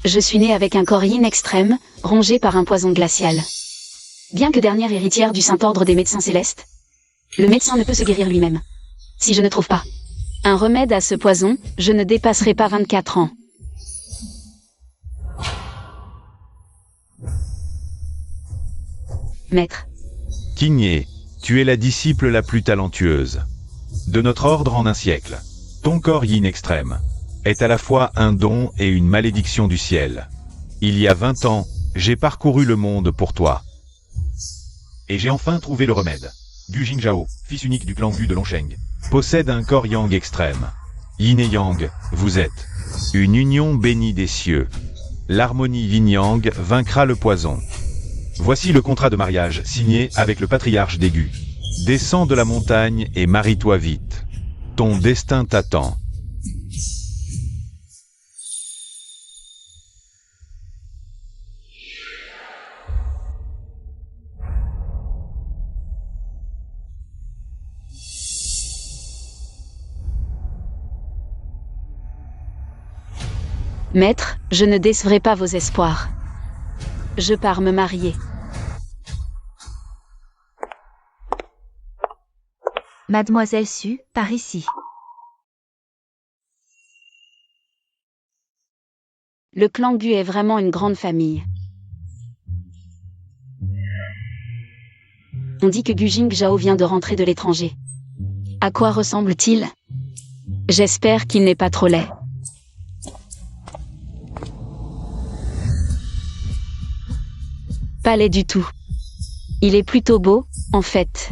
Je suis née avec un corps yin extrême, rongé par un poison glacial. Bien que dernière héritière du Saint-Ordre des médecins célestes, le médecin ne peut se guérir lui-même. Si je ne trouve pas un remède à ce poison, je ne dépasserai pas 24 ans. Maître. Tigné, tu es la disciple la plus talentueuse de notre ordre en un siècle. Ton corps yin extrême est à la fois un don et une malédiction du ciel. Il y a 20 ans, j'ai parcouru le monde pour toi. Et j'ai enfin trouvé le remède. Gu Jingzhao, fils unique du clan Gu de Longsheng, possède un corps yang extrême. Yin et yang, vous êtes une union bénie des cieux. L'harmonie yin-yang vaincra le poison. Voici le contrat de mariage signé avec le patriarche des Gu. Descends de la montagne et marie-toi vite. Ton destin t'attend. Maître, je ne décevrai pas vos espoirs. Je pars me marier. Mademoiselle Su, par ici. Le clan Gu est vraiment une grande famille. On dit que Gu Jingzhao vient de rentrer de l'étranger. À quoi ressemble-t-il? J'espère qu'il n'est pas trop laid. Pas laid du tout. Il est plutôt beau, en fait.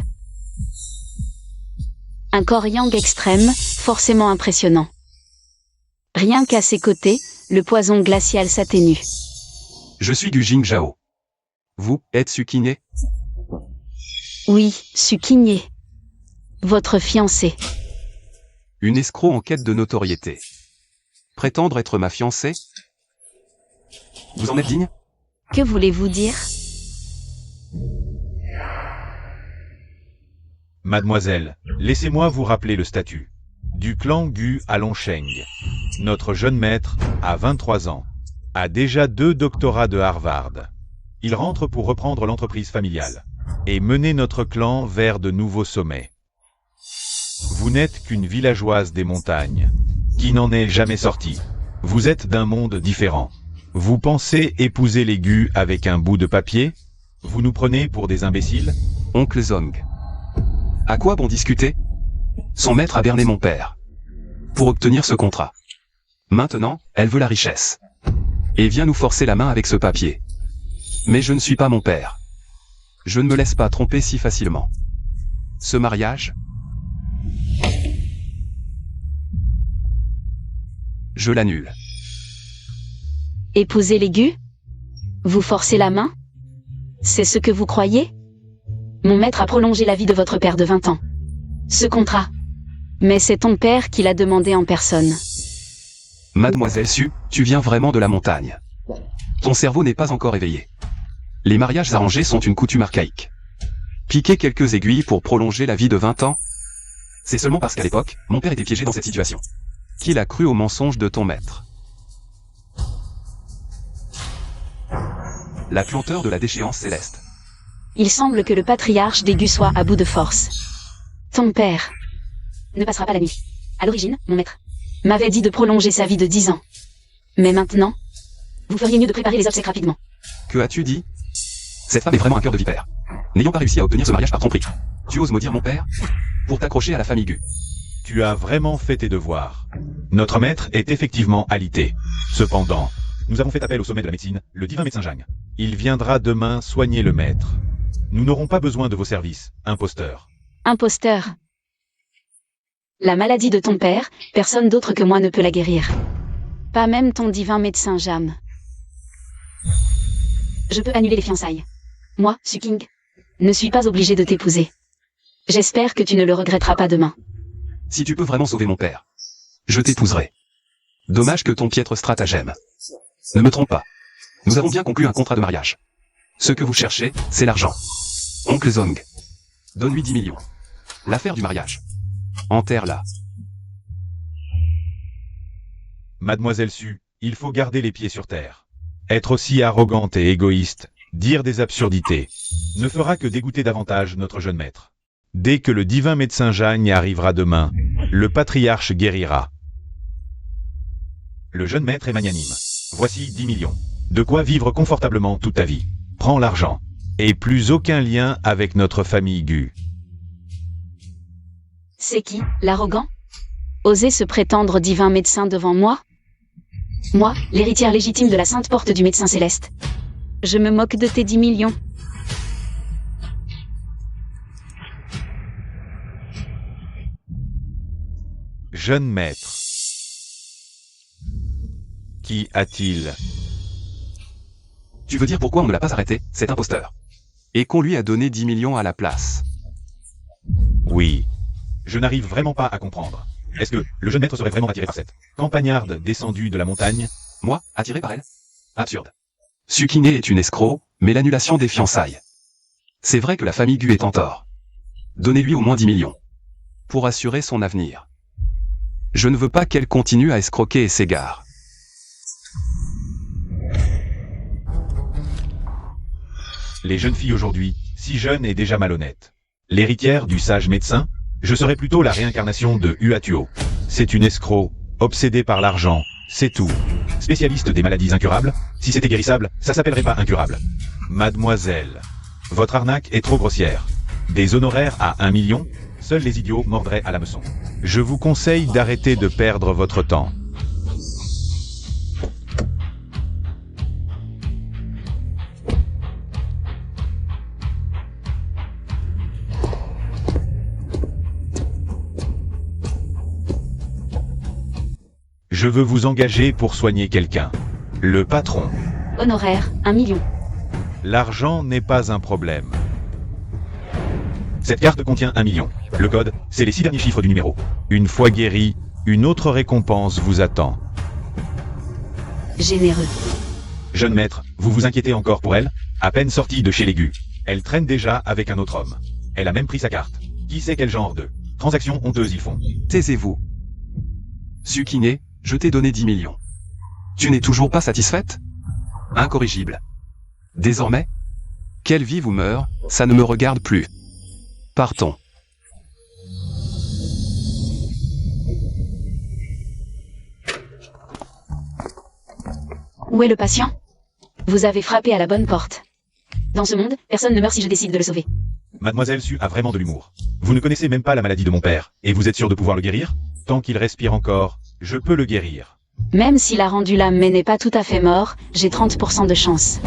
Un corps yang extrême, forcément impressionnant. Rien qu'à ses côtés, le poison glacial s'atténue. Je suis Gu Jingzhao. Vous êtes Sukine? Oui, Sukine. Votre fiancé. Une escroc en quête de notoriété. Prétendre être ma fiancée? Vous en êtes digne? Que voulez-vous dire? Mademoiselle, laissez-moi vous rappeler le statut du clan Gu à Longsheng. Notre jeune maître, à 23 ans, a déjà 2 doctorats de Harvard. Il rentre pour reprendre l'entreprise familiale et mener notre clan vers de nouveaux sommets. Vous n'êtes qu'une villageoise des montagnes, qui n'en est jamais sortie. Vous êtes d'un monde différent. Vous pensez épouser les Gu avec un bout de papier? Vous nous prenez pour des imbéciles? Oncle Zong. À quoi bon discuter? Son maître a berné mon père pour obtenir ce contrat. Maintenant, elle veut la richesse. Et vient nous forcer la main avec ce papier. Mais je ne suis pas mon père. Je ne me laisse pas tromper si facilement. Ce mariage, je l'annule. Épouser les Gu? Vous forcez la main? C'est ce que vous croyez? Mon maître a prolongé la vie de votre père de 20 ans. Ce contrat. Mais c'est ton père qui l'a demandé en personne. Mademoiselle Su, tu viens vraiment de la montagne. Ton cerveau n'est pas encore éveillé. Les mariages arrangés sont une coutume archaïque. Piquer quelques aiguilles pour prolonger la vie de 20 ans? C'est seulement parce qu'à l'époque, mon père était piégé dans cette situation qu'il a cru au mensonge de ton maître. La puanteur de la déchéance céleste. Il semble que le patriarche des Gu soit à bout de force. Ton père ne passera pas la nuit. À l'origine, mon maître m'avait dit de prolonger sa vie de 10 ans. Mais maintenant, vous feriez mieux de préparer les obsèques rapidement. Que as-tu dit? Cette femme est vraiment un cœur de vipère. N'ayant pas réussi à obtenir ce mariage par tromperie, tu oses maudire mon père pour t'accrocher à la famille Gu. Tu as vraiment fait tes devoirs. Notre maître est effectivement alité. Cependant, nous avons fait appel au sommet de la médecine, le divin médecin Zhang. Il viendra demain soigner le maître. Nous n'aurons pas besoin de vos services, imposteur. Imposteur. La maladie de ton père, personne d'autre que moi ne peut la guérir. Pas même ton divin médecin Jam. Je peux annuler les fiançailles. Moi, Suking, ne suis pas obligé de t'épouser. J'espère que tu ne le regretteras pas demain. Si tu peux vraiment sauver mon père, je t'épouserai. Dommage que ton piètre stratagème. Ne me trompe pas. Nous avons bien conclu un contrat de mariage. Ce que vous cherchez, c'est l'argent. Oncle Zong. Donne-lui 10 millions. L'affaire du mariage. Enterre-la. Mademoiselle Su, il faut garder les pieds sur terre. Être aussi arrogante et égoïste, dire des absurdités, ne fera que dégoûter davantage notre jeune maître. Dès que le divin médecin Jagne arrivera demain, le patriarche guérira. Le jeune maître est magnanime. Voici 10 millions. De quoi vivre confortablement toute ta vie. Prends l'argent. Et plus aucun lien avec notre famille Gu. C'est qui, l'arrogant? Oser se prétendre divin médecin devant moi? Moi, l'héritière légitime de la sainte porte du médecin céleste. Je me moque de tes 10 millions. Jeune maître. Qui a-t-il? Tu veux dire pourquoi on ne l'a pas arrêté, cet imposteur? Et qu'on lui a donné 10 millions à la place? Oui. Je n'arrive vraiment pas à comprendre. Est-ce que le jeune maître serait vraiment attiré par cette campagnarde descendue de la montagne? Moi, attiré par elle? Absurde. Tsukine est une escroc, mais l'annulation des fiançailles. C'est vrai que la famille Gu est en tort. Donnez-lui au moins 10 millions. Pour assurer son avenir. Je ne veux pas qu'elle continue à escroquer et s'égare. Les jeunes filles aujourd'hui, si jeunes et déjà malhonnêtes. L'héritière du sage médecin, je serais plutôt la réincarnation de Uatuo. C'est une escroc, obsédée par l'argent, c'est tout. Spécialiste des maladies incurables, si c'était guérissable, ça s'appellerait pas incurable. Mademoiselle, votre arnaque est trop grossière. Des honoraires à 1 million, seuls les idiots mordraient à l'hameçon. Je vous conseille d'arrêter de perdre votre temps. Je veux vous engager pour soigner quelqu'un. Le patron. Honoraire, 1 million. L'argent n'est pas un problème. Cette carte contient 1 million. Le code, c'est les 6 derniers chiffres du numéro. Une fois guéri, une autre récompense vous attend. Généreux. Jeune maître, vous vous inquiétez encore pour elle? À peine sortie de chez les Gu, elle traîne déjà avec un autre homme. Elle a même pris sa carte. Qui sait quel genre de transactions honteuses ils font? Taisez-vous. Tsukine, je t'ai donné 10 millions. Tu n'es toujours pas satisfaite? Incorrigible. Désormais, qu'elle vive ou meure, ça ne me regarde plus. Partons. Où est le patient? Vous avez frappé à la bonne porte. Dans ce monde, personne ne meurt si je décide de le sauver. Mademoiselle Su a vraiment de l'humour. Vous ne connaissez même pas la maladie de mon père, et vous êtes sûr de pouvoir le guérir? Tant qu'il respire encore, je peux le guérir. Même s'il a rendu l'âme mais n'est pas tout à fait mort, j'ai 30% de chance.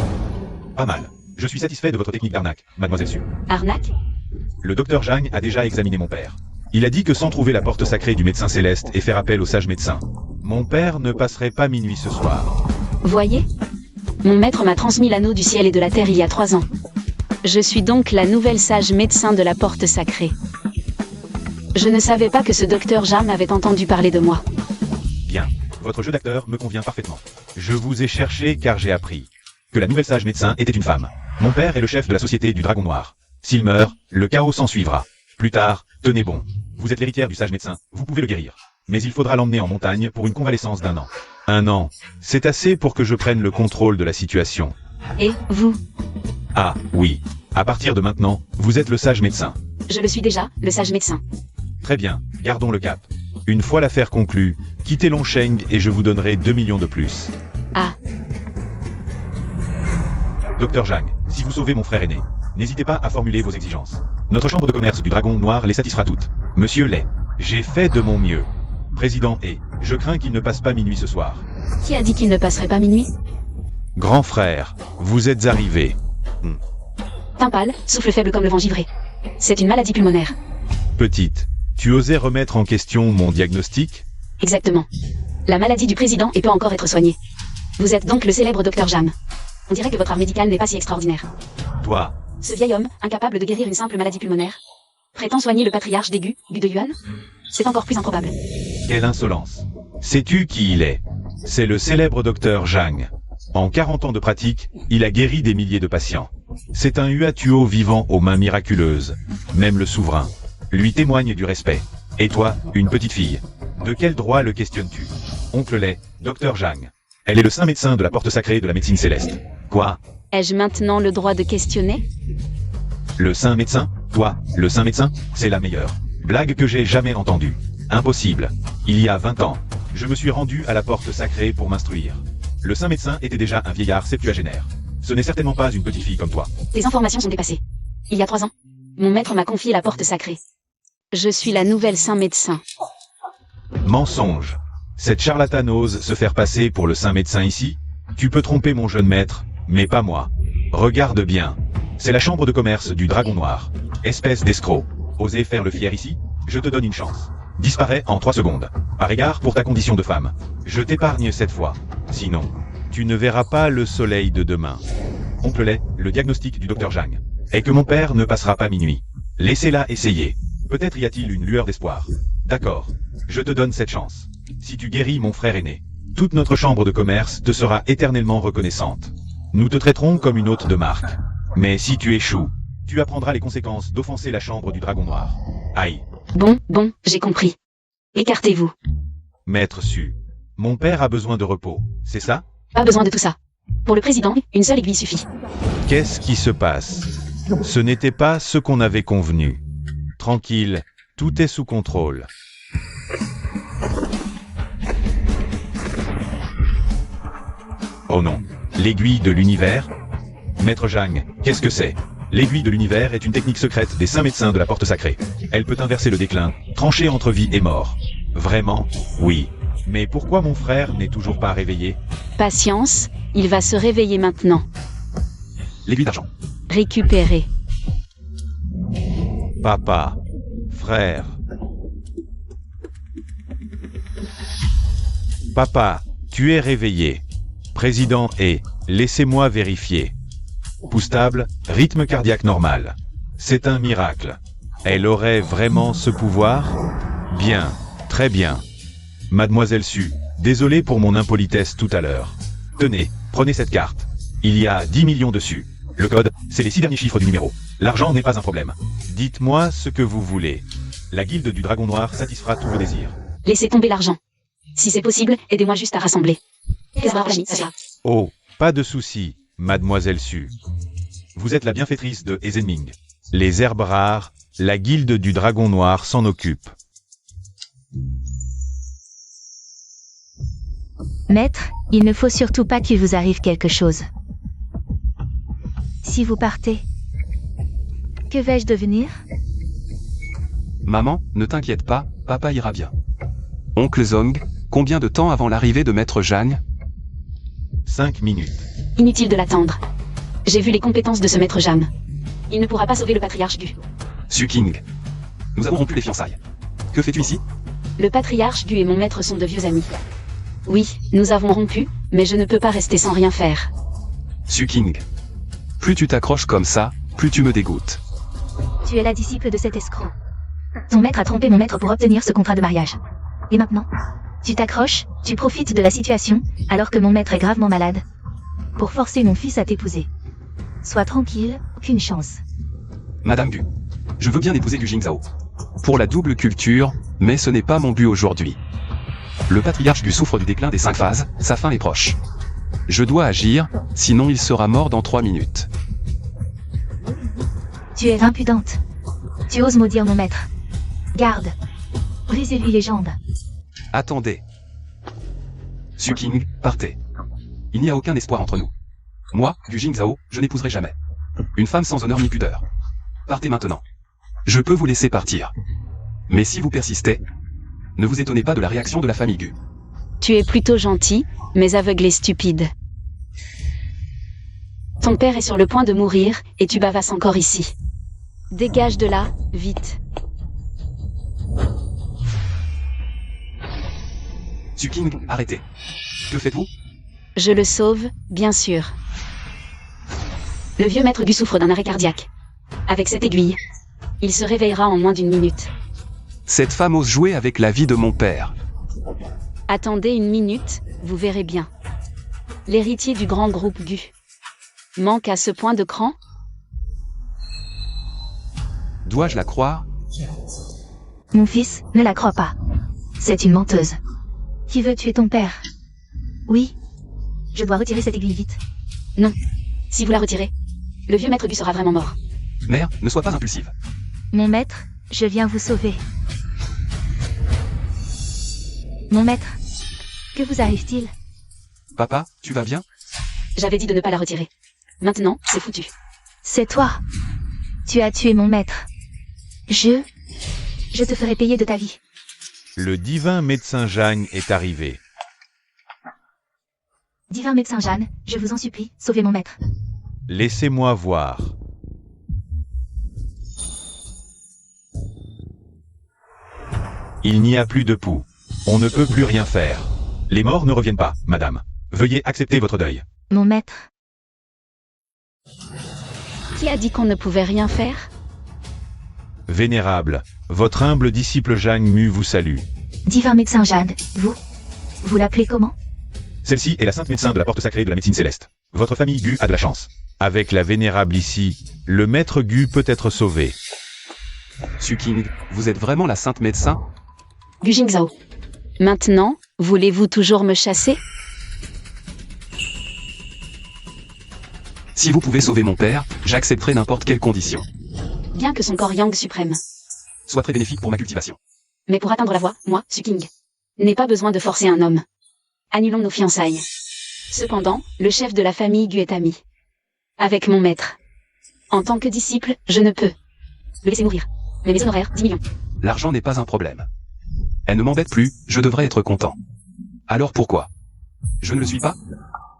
Pas mal. Je suis satisfait de votre technique d'arnaque, Mademoiselle Su. Arnaque? Le docteur Jagne a déjà examiné mon père. Il a dit que sans trouver la porte sacrée du médecin céleste et faire appel au sage médecin, mon père ne passerait pas minuit ce soir. Voyez? Mon maître m'a transmis l'anneau du ciel et de la terre il y a 3 ans. Je suis donc la nouvelle sage médecin de la porte sacrée. Je ne savais pas que ce docteur Jam avait entendu parler de moi. Bien. Votre jeu d'acteur me convient parfaitement. Je vous ai cherché car j'ai appris que la nouvelle sage médecin était une femme. Mon père est le chef de la société du Dragon Noir. S'il meurt, le chaos s'en suivra. Plus tard, tenez bon. Vous êtes l'héritière du sage médecin, vous pouvez le guérir. Mais il faudra l'emmener en montagne pour une convalescence d'1 an. 1 an, c'est assez pour que je prenne le contrôle de la situation. Et vous? Ah, oui. À partir de maintenant, vous êtes le sage médecin. Je le suis déjà, le sage médecin. Très bien, gardons le cap. Une fois l'affaire conclue, quittez Longsheng et je vous donnerai 2 millions de plus. Ah. Docteur Jang, si vous sauvez mon frère aîné, n'hésitez pas à formuler vos exigences. Notre chambre de commerce du Dragon Noir les satisfera toutes. Monsieur Lay, j'ai fait de mon mieux. Président et je crains qu'il ne passe pas minuit ce soir. Qui a dit qu'il ne passerait pas minuit? Grand frère, vous êtes arrivé. Teint pâle, souffle faible comme le vent givré. C'est une maladie pulmonaire. Petite, tu osais remettre en question mon diagnostic? Exactement. La maladie du président peut encore être soignée. Vous êtes donc le célèbre docteur Jam. On dirait que votre art médical n'est pas si extraordinaire. Toi. Ce vieil homme, incapable de guérir une simple maladie pulmonaire, prétend soigner le patriarche des Gu de Yuan? C'est encore plus improbable. Quelle insolence. Sais-tu qui il est? C'est le célèbre docteur Jang. En 40 ans de pratique, il a guéri des milliers de patients. C'est un Uatuo vivant aux mains miraculeuses. Même le souverain lui témoigne du respect. Et toi, une petite fille, de quel droit le questionnes-tu? Oncle Lay, docteur Jang. Elle est le saint médecin de la porte sacrée de la médecine céleste. Quoi? Ai-je maintenant le droit de questionner? Le saint médecin? Toi, le saint médecin? C'est la meilleure blague que j'ai jamais entendue. Impossible. Il y a 20 ans, je me suis rendu à la porte sacrée pour m'instruire. Le saint médecin était déjà un vieillard septuagénaire. Ce n'est certainement pas une petite fille comme toi. Tes informations sont dépassées. Il y a 3 ans, mon maître m'a confié la porte sacrée. Je suis la nouvelle saint médecin. Mensonge. Cette charlatane ose se faire passer pour le saint médecin ici? Tu peux tromper mon jeune maître, mais pas moi. Regarde bien. C'est la chambre de commerce du Dragon Noir. Espèce d'escroc. Osez faire le fier ici? Je te donne une chance. Disparais en 3 secondes. Par égard pour ta condition de femme. Je t'épargne cette fois. Sinon, tu ne verras pas le soleil de demain. Oncle Lay, le diagnostic du docteur Zhang est que mon père ne passera pas minuit. Laissez-la essayer. Peut-être y a-t-il une lueur d'espoir. D'accord. Je te donne cette chance. Si tu guéris mon frère aîné, toute notre chambre de commerce te sera éternellement reconnaissante. Nous te traiterons comme une hôte de marque. Mais si tu échoues, tu apprendras les conséquences d'offenser la chambre du Dragon Noir. Aïe. Bon, j'ai compris. Écartez-vous. Maître Su, mon père a besoin de repos, c'est ça? Pas besoin de tout ça. Pour le président, une seule aiguille suffit. Qu'est-ce qui se passe? Ce n'était pas ce qu'on avait convenu. Tranquille, tout est sous contrôle. Oh non, l'aiguille de l'univers? Maître Zhang, qu'est-ce que c'est? L'aiguille de l'univers est une technique secrète des saints médecins de la porte sacrée. Elle peut inverser le déclin, trancher entre vie et mort. Vraiment? Oui. Mais pourquoi mon frère n'est toujours pas réveillé? Patience, il va se réveiller maintenant. L'aiguille d'argent. Récupérer. Papa. Frère. Papa, tu es réveillé. Président est, laissez-moi vérifier. Pouce stable, rythme cardiaque normal. C'est un miracle. Elle aurait vraiment ce pouvoir? Bien, très bien. Mademoiselle Su, désolé pour mon impolitesse tout à l'heure. Tenez, prenez cette carte. Il y a 10 millions dessus. Le code, c'est les 6 derniers chiffres du numéro. L'argent n'est pas un problème. Dites-moi ce que vous voulez. La guilde du Dragon Noir satisfera tous vos désirs. Laissez tomber l'argent. Si c'est possible, aidez-moi juste à rassembler. Oh, pas de souci, Mademoiselle Su. Vous êtes la bienfaitrice de Ezenming. Les herbes rares, la guilde du Dragon Noir s'en occupe. Maître, il ne faut surtout pas qu'il vous arrive quelque chose. Si vous partez, que vais-je devenir? Maman, ne t'inquiète pas, papa ira bien. Oncle Zong, combien de temps avant l'arrivée de Maître Zhang? 5 minutes. Inutile de l'attendre. J'ai vu les compétences de ce maître Jam. Il ne pourra pas sauver le patriarche Gu. Su King. Nous avons rompu les fiançailles. Que fais-tu ici? Le patriarche Gu et mon maître sont de vieux amis. Oui, nous avons rompu, mais je ne peux pas rester sans rien faire. Su King. Plus tu t'accroches comme ça, plus tu me dégoûtes. Tu es la disciple de cet escroc. Ton maître a trompé mon maître pour obtenir ce contrat de mariage. Et maintenant, tu t'accroches, tu profites de la situation, alors que mon maître est gravement malade, pour forcer mon fils à t'épouser. Sois tranquille, aucune chance. Madame Gu. Je veux bien épouser du Jingzhao. Pour la double culture, mais ce n'est pas mon but aujourd'hui. Le patriarche Gu souffre du déclin des 5 phases, sa fin est proche. Je dois agir, sinon il sera mort dans 3 minutes. Tu es impudente. Tu oses maudire mon maître. Garde. Brisez-lui les jambes. Attendez. Su King, partez. Il n'y a aucun espoir entre nous. Moi, du Jingzhao, je n'épouserai jamais. Une femme sans honneur ni pudeur. Partez maintenant. Je peux vous laisser partir. Mais si vous persistez, ne vous étonnez pas de la réaction de la famille Gu. Tu es plutôt gentil, mais aveugle et stupide. Ton père est sur le point de mourir, et tu bavasses encore ici. Dégage de là, vite. Su King, arrêtez. Que faites-vous? Je le sauve, bien sûr. Le vieux maître Gu souffre d'un arrêt cardiaque. Avec cette aiguille, il se réveillera en moins d'1 minute. Cette femme ose jouer avec la vie de mon père. Attendez 1 minute, vous verrez bien. L'héritier du grand groupe Gu manque à ce point de cran? Dois-je la croire? Mon fils, ne la crois pas. C'est une menteuse. Qui veut tuer ton père? Oui, Je dois retirer cette aiguille vite. Si vous la retirez, le vieux maître Gu sera vraiment mort. Mère, ne sois pas impulsive. Mon maître, je viens vous sauver. Mon maître, que vous arrive-t-il? Papa, tu vas bien? J'avais dit de ne pas la retirer. Maintenant, c'est foutu. C'est toi. Tu as tué mon maître. Je te ferai payer de ta vie. Le divin médecin Jeanne est arrivé. Divin médecin Jeanne, je vous en supplie, sauvez mon maître. Laissez-moi voir. Il n'y a plus de pouls. On ne peut plus rien faire. Les morts ne reviennent pas, madame. Veuillez accepter votre deuil. Mon maître, Qui a dit qu'on ne pouvait rien faire? Vénérable, votre humble disciple Jeanne Mu vous salue. divin médecin Jeanne, vous l'appelez comment? Celle-ci est la sainte médecin de la porte sacrée de la médecine céleste. Votre famille Gu a de la chance. Avec la vénérable ici, le maître Gu peut être sauvé. Suking, vous êtes vraiment la sainte médecin? Gu Jingzhao. Maintenant, voulez-vous toujours me chasser? Si vous pouvez sauver mon père, j'accepterai n'importe quelle condition. Bien que son corps Yang suprême. Soit très bénéfique pour ma cultivation. Mais pour atteindre la voie, moi, Suking, n'ai pas besoin de forcer un homme. Annulons nos fiançailles. Cependant, le chef de la famille Gu est ami avec mon maître. En tant que disciple, je ne peux le laisser mourir. Mais mes honoraires, 10 millions. L'argent n'est pas un problème. Elle ne m'embête plus, je devrais être content. Alors pourquoi? Je ne le suis pas?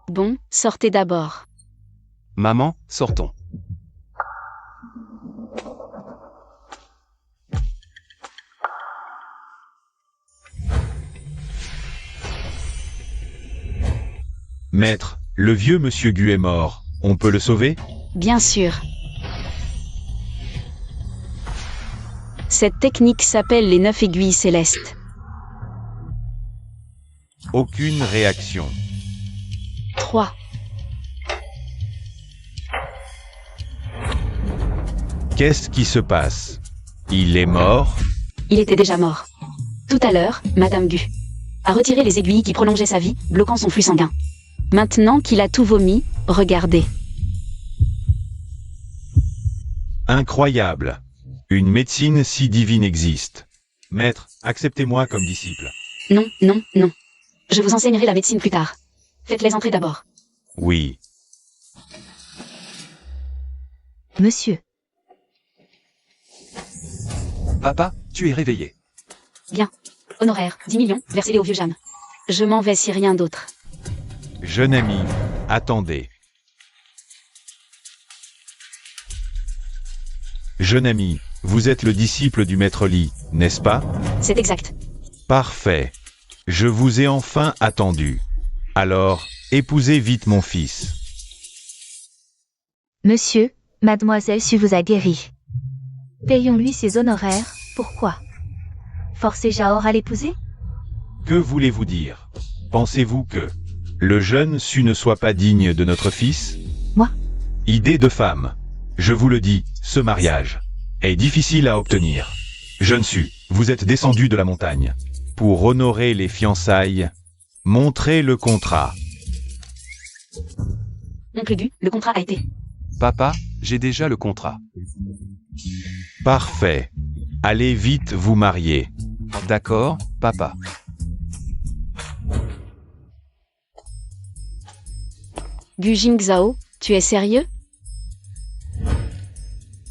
Bon, sortez d'abord. Maman, sortons. Maître, le vieux monsieur Gu est mort. On peut le sauver? Bien sûr. Cette technique s'appelle les 9 aiguilles célestes. Aucune réaction. 3. Qu'est-ce qui se passe? Il est mort? Il était déjà mort. Tout à l'heure, Madame Gu a retiré les aiguilles qui prolongeaient sa vie, bloquant son flux sanguin. Maintenant qu'il a tout vomi, regardez. Incroyable. Une médecine si divine existe. Maître, acceptez-moi comme disciple. Non, non, non. Je vous enseignerai la médecine plus tard. Faites-les entrer d'abord. Oui. Monsieur, Papa, tu es réveillé. Bien. Honoraires, 10 millions, versez-les au vieux Jam. Je m'en vais si rien d'autre. Jeune ami, attendez. Jeune ami, vous êtes le disciple du maître Li, n'est-ce pas? C'est exact. Parfait. Je vous ai enfin attendu. Alors, épousez vite mon fils. monsieur, mademoiselle Su vous a guéri. Payons-lui ses honoraires, pourquoi? Forcer Jaor à l'épouser? Que voulez-vous dire? Pensez-vous que le jeune Su ne soit pas digne de notre fils? Moi? Idée de femme. Je vous le dis, ce mariage est difficile à obtenir. Jeune Su, vous êtes descendu de la montagne. Pour honorer les fiançailles, montrez le contrat. Oncle Gu, le contrat a été. Papa, j'ai déjà le contrat. Parfait. Allez vite vous marier. D'accord, papa. Gu Jingzhao, tu es sérieux?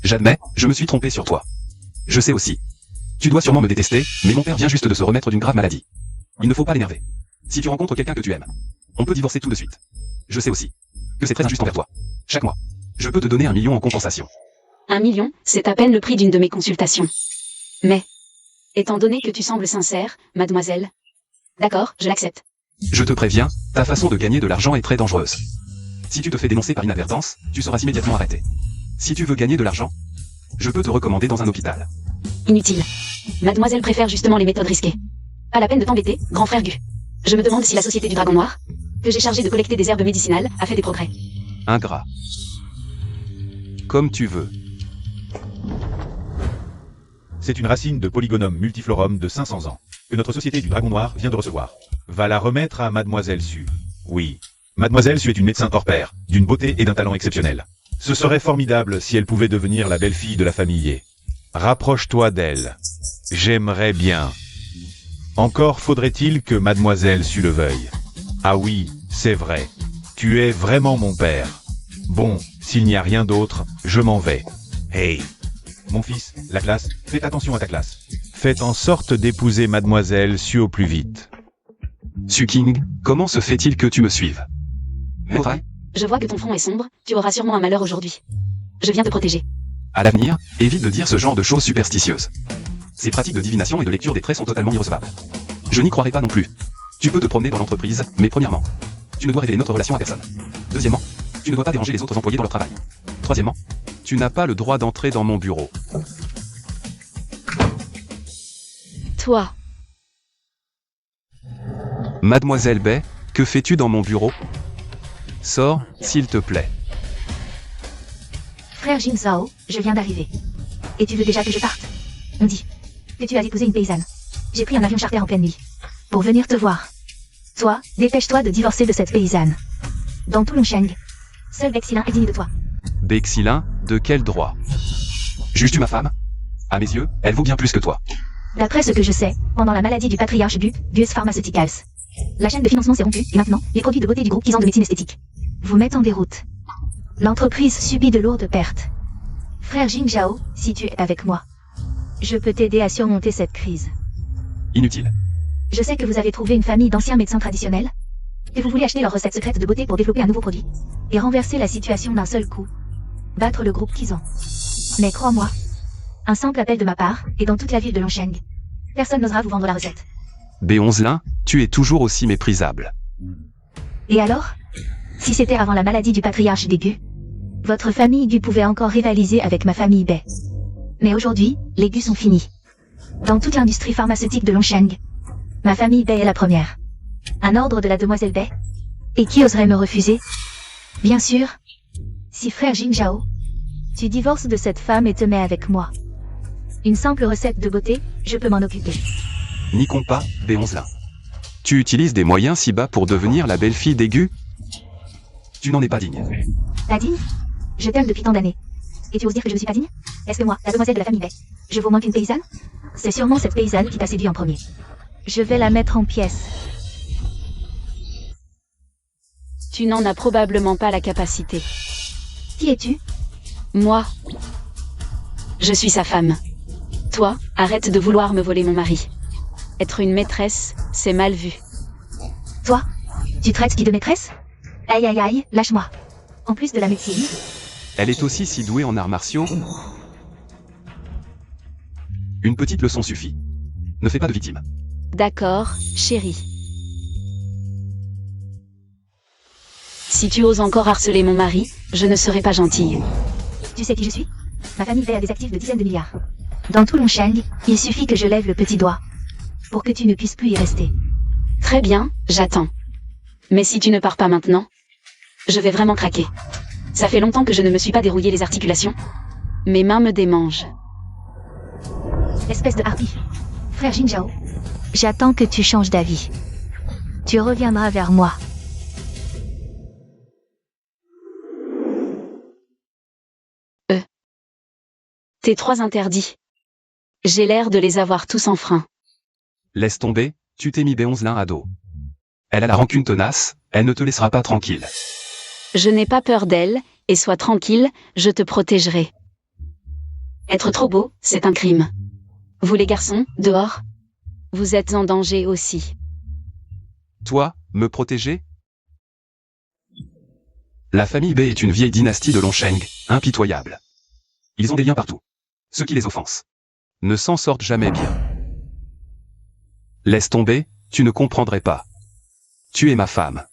J'admets, je me suis trompé sur toi. Je sais aussi. Tu dois sûrement me détester, mais mon père vient juste de se remettre d'une grave maladie. Il ne faut pas l'énerver. Si tu rencontres quelqu'un que tu aimes, on peut divorcer tout de suite. Je sais aussi que c'est très injuste envers toi. Chaque mois, je peux te donner 1 million en compensation. 1 million, c'est à peine le prix d'une de mes consultations. Mais, étant donné que tu sembles sincère, mademoiselle. D'accord, je l'accepte. Je te préviens, ta façon de gagner de l'argent est très dangereuse. Si tu te fais dénoncer par inadvertance, tu seras immédiatement arrêté. Si tu veux gagner de l'argent, je peux te recommander dans un hôpital. Inutile. Mademoiselle préfère justement les méthodes risquées. Pas la peine de t'embêter, grand frère Gu. Je me demande si la Société du Dragon Noir, que j'ai chargée de collecter des herbes médicinales, a fait des progrès. Ingrat. Comme tu veux. C'est une racine de Polygonum multiflorum de 500 ans, que notre Société du Dragon Noir vient de recevoir. Va la remettre à Mademoiselle Su. Oui. Mademoiselle Su est une médecin hors pair, d'une beauté et d'un talent exceptionnel. Ce serait formidable si elle pouvait devenir la belle-fille de la famille Ye. Rapproche-toi d'elle. J'aimerais bien. Encore faudrait-il que Mademoiselle Su le veuille. Ah oui, c'est vrai. Tu es vraiment mon père. Bon, s'il n'y a rien d'autre, je m'en vais. Hey. Mon fils, la classe, faites attention à ta classe. Faites en sorte d'épouser Mademoiselle Su au plus vite. Su King, comment se fait-il que tu me suives? Vrai? Je vois que ton front est sombre, tu auras sûrement un malheur aujourd'hui. Je viens te protéger. À l'avenir, évite de dire ce genre de choses superstitieuses. Ces pratiques de divination et de lecture des traits sont totalement irrecevables. Je n'y croirais pas non plus. Tu peux te promener dans l'entreprise, mais premièrement, tu ne dois révéler notre relation à personne. Deuxièmement, tu ne dois pas déranger les autres employés dans leur travail. Troisièmement, tu n'as pas le droit d'entrer dans mon bureau. Toi, Mademoiselle Bay, que fais-tu dans mon bureau? Sors, s'il te plaît. Frère Jin Zhao, je viens d'arriver. Et tu veux déjà que je parte? On dit que tu as épousé une paysanne. J'ai pris un avion charter en pleine nuit. Pour venir te voir. Toi, dépêche-toi de divorcer de cette paysanne. Dans tout Longsheng, seul Bexilin est digne de toi. Bexilin, de quel droit? Juges-tu ma femme? À mes yeux, elle vaut bien plus que toi. D'après ce que je sais, pendant la maladie du patriarche Bues Pharmaceuticals, la chaîne de financement s'est rompue et maintenant, les produits de beauté du groupe Kizan de médecine esthétique vous mettent en déroute. L'entreprise subit de lourdes pertes. Frère Jing Zhao, si tu es avec moi, je peux t'aider à surmonter cette crise. Inutile. Je sais que vous avez trouvé une famille d'anciens médecins traditionnels, et vous voulez acheter leurs recettes secrètes de beauté pour développer un nouveau produit, et renverser la situation d'un seul coup. Battre le groupe Kizan. Mais crois-moi, un simple appel de ma part, et dans toute la ville de Longsheng, personne n'osera vous vendre la recette. B11 tu es toujours aussi méprisable. Et alors? Si c'était avant la maladie du patriarche des Gu, votre famille Gu pouvait encore rivaliser avec ma famille Bei. Mais aujourd'hui, les Gu sont finis. Dans toute l'industrie pharmaceutique de Longsheng, ma famille Bei est la première. Un ordre de la demoiselle Bei. Et qui oserait me refuser? Bien sûr. Si frère Jing Zhao, tu divorces de cette femme et te mets avec moi. Une simple recette de beauté, je peux m'en occuper. N'y compte pas, B11 Tu utilises des moyens si bas pour devenir la belle-fille d'Aigu? Tu n'en es pas digne. Pas digne? Je t'aime depuis tant d'années. Et tu oses dire que je ne suis pas digne? Est-ce que moi, la demoiselle de la famille Bei, je vaux moins qu'une paysanne? C'est sûrement cette paysanne qui t'a séduit en premier. Je vais la mettre en pièces. tu n'en as probablement pas la capacité. Qui es-tu? Moi, je suis sa femme. Toi, arrête de vouloir me voler mon mari. Être une maîtresse, c'est mal vu. Toi? Tu traites qui de maîtresse? Aïe aïe aïe, lâche-moi. En plus de la médecine. Elle est aussi si douée en arts martiaux. Une petite leçon suffit. Ne fais pas de victime. D'accord, chérie. Si tu oses encore harceler mon mari, je ne serai pas gentille. Tu sais qui je suis? Ma famille Bei a des actifs de dizaines de milliards. Dans tout Longsheng, il suffit que je lève le petit doigt pour que tu ne puisses plus y rester. Très bien, j'attends. Mais si tu ne pars pas maintenant, je vais vraiment craquer. Ça fait longtemps que je ne me suis pas dérouillé les articulations. Mes mains me démangent. Espèce de harpie. Frère Jing Zhao, j'attends que tu changes d'avis. Tu reviendras vers moi. Tes 3 interdits. J'ai l'air de les avoir tous enfreints. Laisse tomber, tu t'es mis B11 à dos. Elle a la rancune tenace, elle ne te laissera pas tranquille. Je n'ai pas peur d'elle, et sois tranquille, je te protégerai. Être trop beau, c'est un crime. Vous les garçons, dehors, vous êtes en danger aussi. Toi, me protéger? La famille Bei est une vieille dynastie de Longsheng, impitoyable. Ils ont des liens partout. Ceux qui les offensent ne s'en sortent jamais bien. Laisse tomber, tu ne comprendrais pas. Tu es ma femme.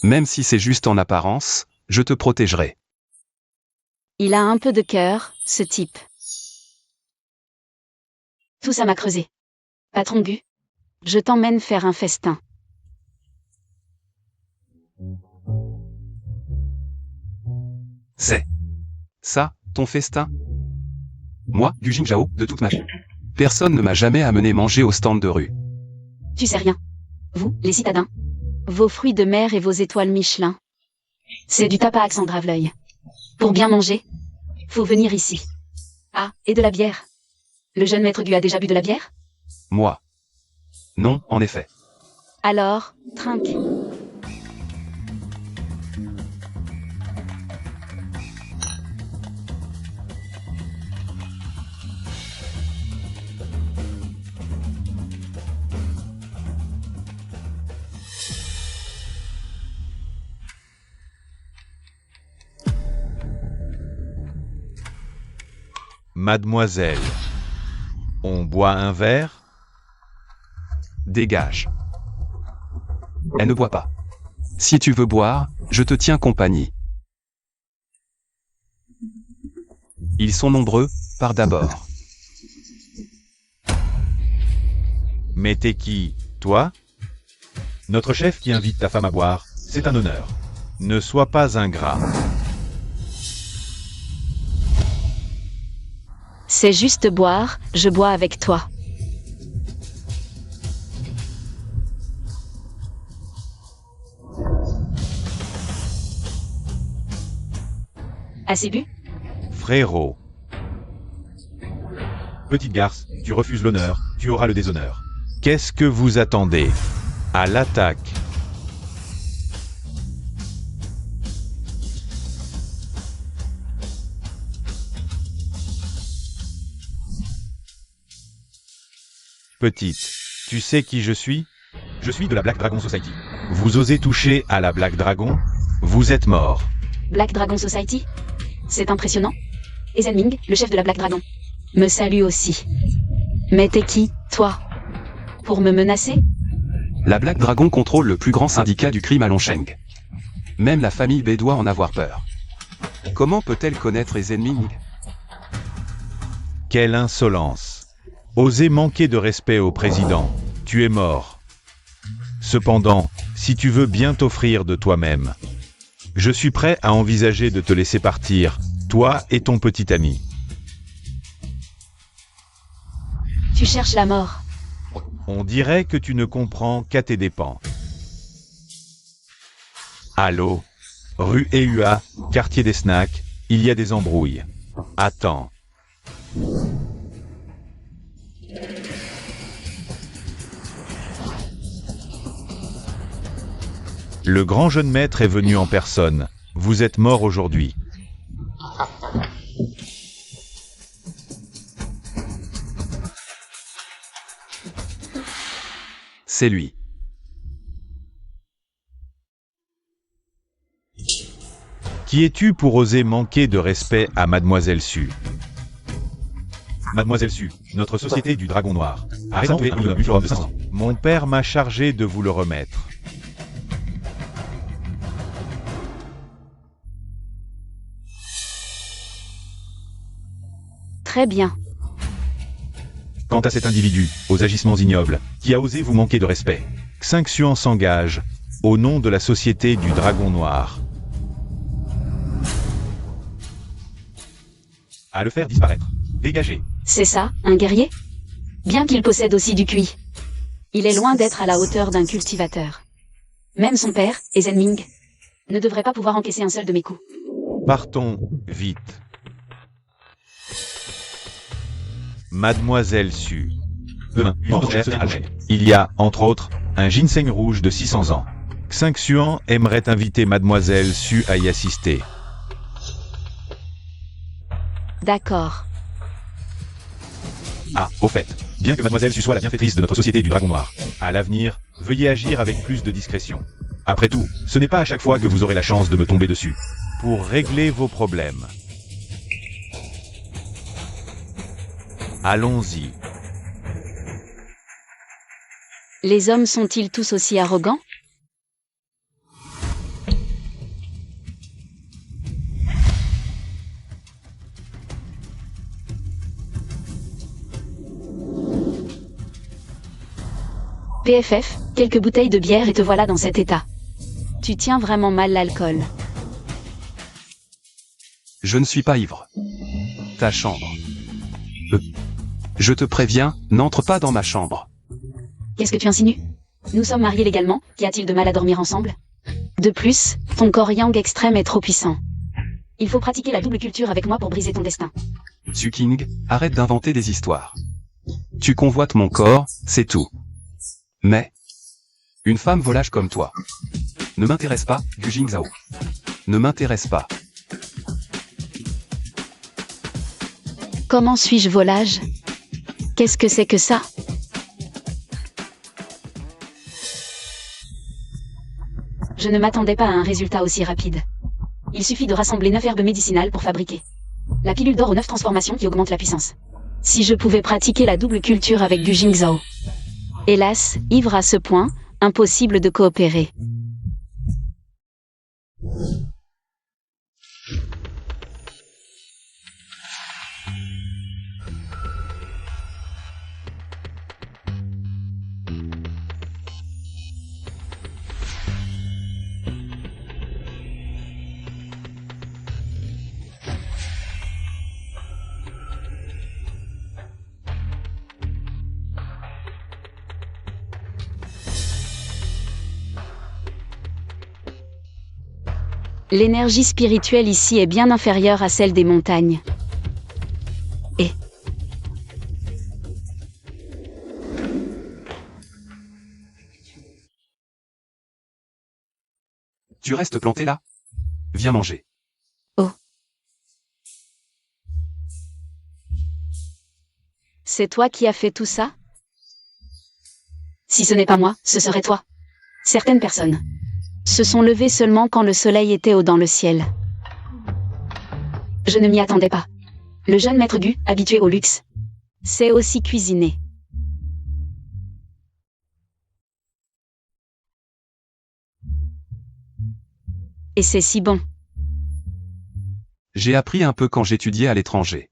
Même si c'est juste en apparence, je te protégerai. Il a un peu de cœur, ce type. Tout ça m'a creusé. Patron Gu, je t'emmène faire un festin. C'est ça, ton festin? Moi, Gu Jingzhao, de toute ma vie. Personne ne m'a jamais amené manger au stand de rue. Tu sais rien. Vous, les citadins, vos fruits de mer et vos étoiles Michelin. C'est du tapas accent grave l'œil. Pour bien manger, faut venir ici. Ah, et de la bière. Le jeune maître Gu a déjà bu de la bière? Moi. Non, en effet. Alors, trinque. Mademoiselle, on boit un verre? Dégage. Elle ne boit pas. Si tu veux boire, je te tiens compagnie. Ils sont nombreux, pars d'abord. Mais t'es qui, toi? Notre chef qui invite ta femme à boire, c'est un honneur. Ne sois pas ingrat. C'est juste boire, je bois avec toi. Assez bu? Frérot. Petite garce, tu refuses l'honneur, tu auras le déshonneur. Qu'est-ce que vous attendez? À l'attaque. Petite, tu sais qui je suis? Je suis de la Black Dragon Society. Vous osez toucher à la Black Dragon? Vous êtes mort. Black Dragon Society? C'est impressionnant. Et Zenming, le chef de la Black Dragon, me salue aussi. Mais t'es qui, toi? Pour me menacer? La Black Dragon contrôle le plus grand syndicat du crime à Longsheng. Même la famille B doit en avoir peur. Comment peut-elle connaître Zenming? Quelle insolence! Oser manquer de respect au président, tu es mort. Cependant, si tu veux bien t'offrir de toi-même, je suis prêt à envisager de te laisser partir, toi et ton petit ami. Tu cherches la mort. On dirait que tu ne comprends qu'à tes dépens. Allô? Rue EUA, quartier des Snacks, il y a des embrouilles. Attends. Le grand jeune maître est venu en personne. Vous êtes mort aujourd'hui. C'est lui. Qui es-tu pour oser manquer de respect à Mademoiselle Su? Mademoiselle Su, notre société du Dragon Noir, a réservé un buffle de 500. Mon père m'a chargé de vous le remettre. Très bien. Quant à cet individu, aux agissements ignobles, qui a osé vous manquer de respect, Xinxian s'engage, au nom de la société du Dragon Noir, à le faire disparaître. Dégagez. C'est ça, un guerrier? Bien qu'il possède aussi du QI. Il est loin d'être à la hauteur d'un cultivateur. Même son père, Zenming, ne devrait pas pouvoir encaisser un seul de mes coups. Partons, vite. Mademoiselle Su. Demain, il y a, entre autres, un ginseng rouge de 600 ans. Xinxian aimerait inviter Mademoiselle Su à y assister. D'accord. Ah, au fait, bien que Mademoiselle Su soit la bienfaitrice de notre société du Dragon Noir, à l'avenir, veuillez agir avec plus de discrétion. Après tout, ce n'est pas à chaque fois que vous aurez la chance de me tomber dessus. Pour régler vos problèmes. Allons-y. Les hommes sont-ils tous aussi arrogants? PFF, quelques bouteilles de bière et te voilà dans cet état. Tu tiens vraiment mal l'alcool. Je ne suis pas ivre. Ta chambre. Je te préviens, n'entre pas dans ma chambre. Qu'est-ce que tu insinues? Nous sommes mariés légalement, qu'y a-t-il de mal à dormir ensemble? De plus, ton corps yang extrême est trop puissant. Il faut pratiquer la double culture avec moi pour briser ton destin. Suking, arrête d'inventer des histoires. Tu convoites mon corps, c'est tout. Mais, une femme volage comme toi. Ne m'intéresse pas, Gu Jingzhao. Ne m'intéresse pas. Comment suis-je volage? Qu'est-ce que c'est que ça? Je ne m'attendais pas à un résultat aussi rapide. Il suffit de rassembler 9 herbes médicinales pour fabriquer la pilule d'or aux 9 transformations qui augmente la puissance. Si je pouvais pratiquer la double culture avec Gu Jingzhao. Hélas, ivre à ce point, impossible de coopérer. L'énergie spirituelle ici est bien inférieure à celle des montagnes. Et Tu restes planté là? Viens manger. c'est toi qui as fait tout ça? Si ce n'est pas moi, ce serait toi. Certaines personnes se sont levées seulement quand le soleil était haut dans le ciel. Je ne m'y attendais pas. Le jeune maître Gu, habitué au luxe, sait aussi cuisiner. Et c'est si bon. J'ai appris un peu quand j'étudiais à l'étranger.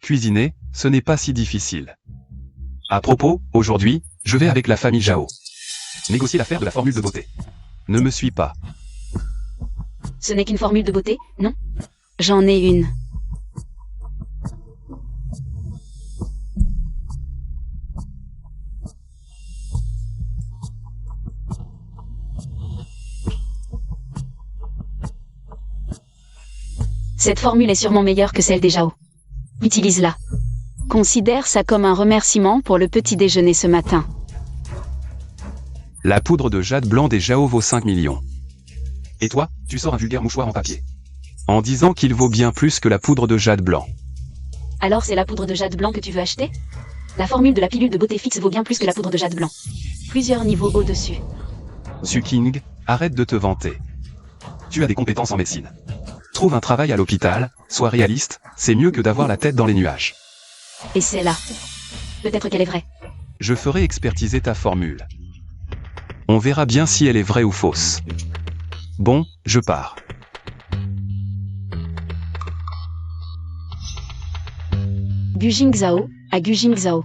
Cuisiner, ce n'est pas si difficile. À propos, aujourd'hui, je vais avec la famille Zhao négocier l'affaire de la formule de beauté. Ne me suis pas. Ce n'est qu'une formule de beauté, non? J'en ai une. Cette formule est sûrement meilleure que celle des Zhao. Utilise-la. Considère ça comme un remerciement pour le petit déjeuner ce matin. La poudre de jade blanc des Zhao vaut 5 millions. Et toi, tu sors un vulgaire mouchoir en papier. En disant qu'il vaut bien plus que la poudre de jade blanc. Alors c'est la poudre de jade blanc que tu veux acheter? La formule de la pilule de beauté fixe vaut bien plus que la poudre de jade blanc. Plusieurs niveaux au-dessus. Suking, arrête de te vanter. Tu as des compétences en médecine. Trouve un travail à l'hôpital, sois réaliste, c'est mieux que d'avoir la tête dans les nuages. Et c'est là. Peut-être qu'elle est vraie. Je ferai expertiser ta formule. On verra bien si elle est vraie ou fausse. Bon, je pars. Gu Jingzhao, à Gu Jingzhao.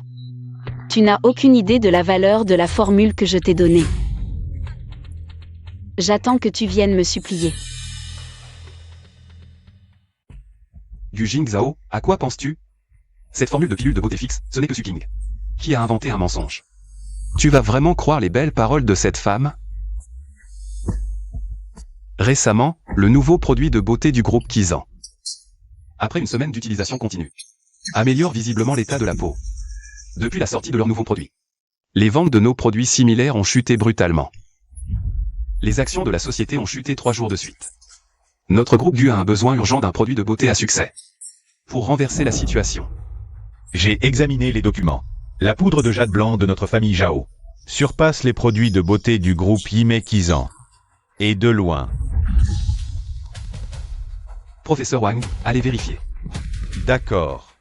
Tu n'as aucune idée de la valeur de la formule que je t'ai donnée. J'attends que tu viennes me supplier. Gu Jingzhao, à quoi penses-tu? Cette formule de pilule de beauté fixe, ce n'est que Suking. Qui a inventé un mensonge? Tu vas vraiment croire les belles paroles de cette femme? Récemment, le nouveau produit de beauté du groupe Kizan. Après une semaine d'utilisation continue, améliore visiblement l'état de la peau. Depuis la sortie de leur nouveau produit, les ventes de nos produits similaires ont chuté brutalement. Les actions de la société ont chuté 3 jours de suite. Notre groupe Gu a un besoin urgent d'un produit de beauté à succès. Pour renverser la situation. J'ai examiné les documents. La poudre de jade blanc de notre famille Zhao surpasse les produits de beauté du groupe Yimei Kizan. Et de loin. Professeur Wang, allez vérifier. D'accord.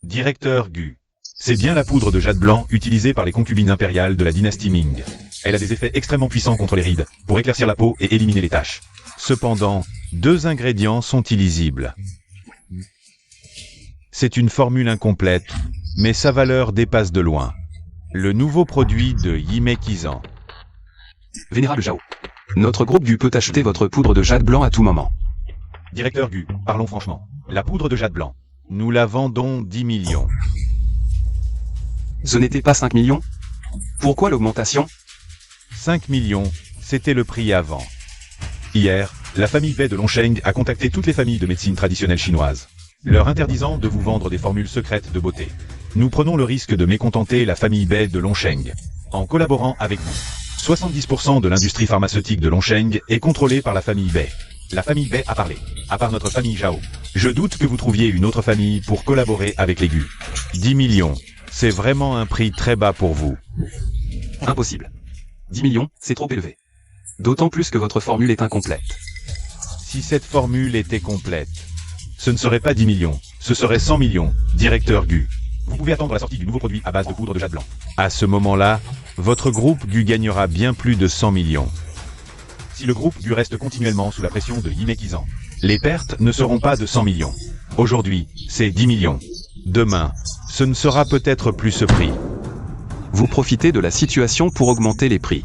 Directeur Gu. C'est bien la poudre de jade blanc utilisée par les concubines impériales de la dynastie Ming. Elle a des effets extrêmement puissants contre les rides, pour éclaircir la peau et éliminer les taches. Cependant, 2 ingrédients sont illisibles. C'est une formule incomplète, mais sa valeur dépasse de loin. Le nouveau produit de Yime Kizan. Vénérable Zhao. Notre groupe Gu peut acheter votre poudre de jade blanc à tout moment. Directeur Gu, parlons franchement. La poudre de jade blanc. Nous la vendons 10 millions. Ce n'était pas 5 millions? Pourquoi l'augmentation? 5 millions, c'était le prix avant. Hier, la famille Bei de Longsheng a contacté toutes les familles de médecine traditionnelle chinoise, leur interdisant de vous vendre des formules secrètes de beauté. Nous prenons le risque de mécontenter la famille Bei de Longsheng en collaborant avec vous. 70% de l'industrie pharmaceutique de Longsheng est contrôlée par la famille Bei. La famille Bei a parlé, à part notre famille Zhao. Je doute que vous trouviez une autre famille pour collaborer avec les Gu. 10 millions, c'est vraiment un prix très bas pour vous. Impossible. 10 millions, c'est trop élevé. D'autant plus que votre formule est incomplète. Si cette formule était complète, ce ne serait pas 10 millions, ce serait 100 millions, directeur Gu. Vous pouvez attendre la sortie du nouveau produit à base de poudre de jade blanc. À ce moment-là, votre groupe Gu gagnera bien plus de 100 millions. Si le groupe Gu reste continuellement sous la pression de Yime Kizan, les pertes ne seront pas de 100 millions. Aujourd'hui, c'est 10 millions. Demain, ce ne sera peut-être plus ce prix. Vous profitez de la situation pour augmenter les prix.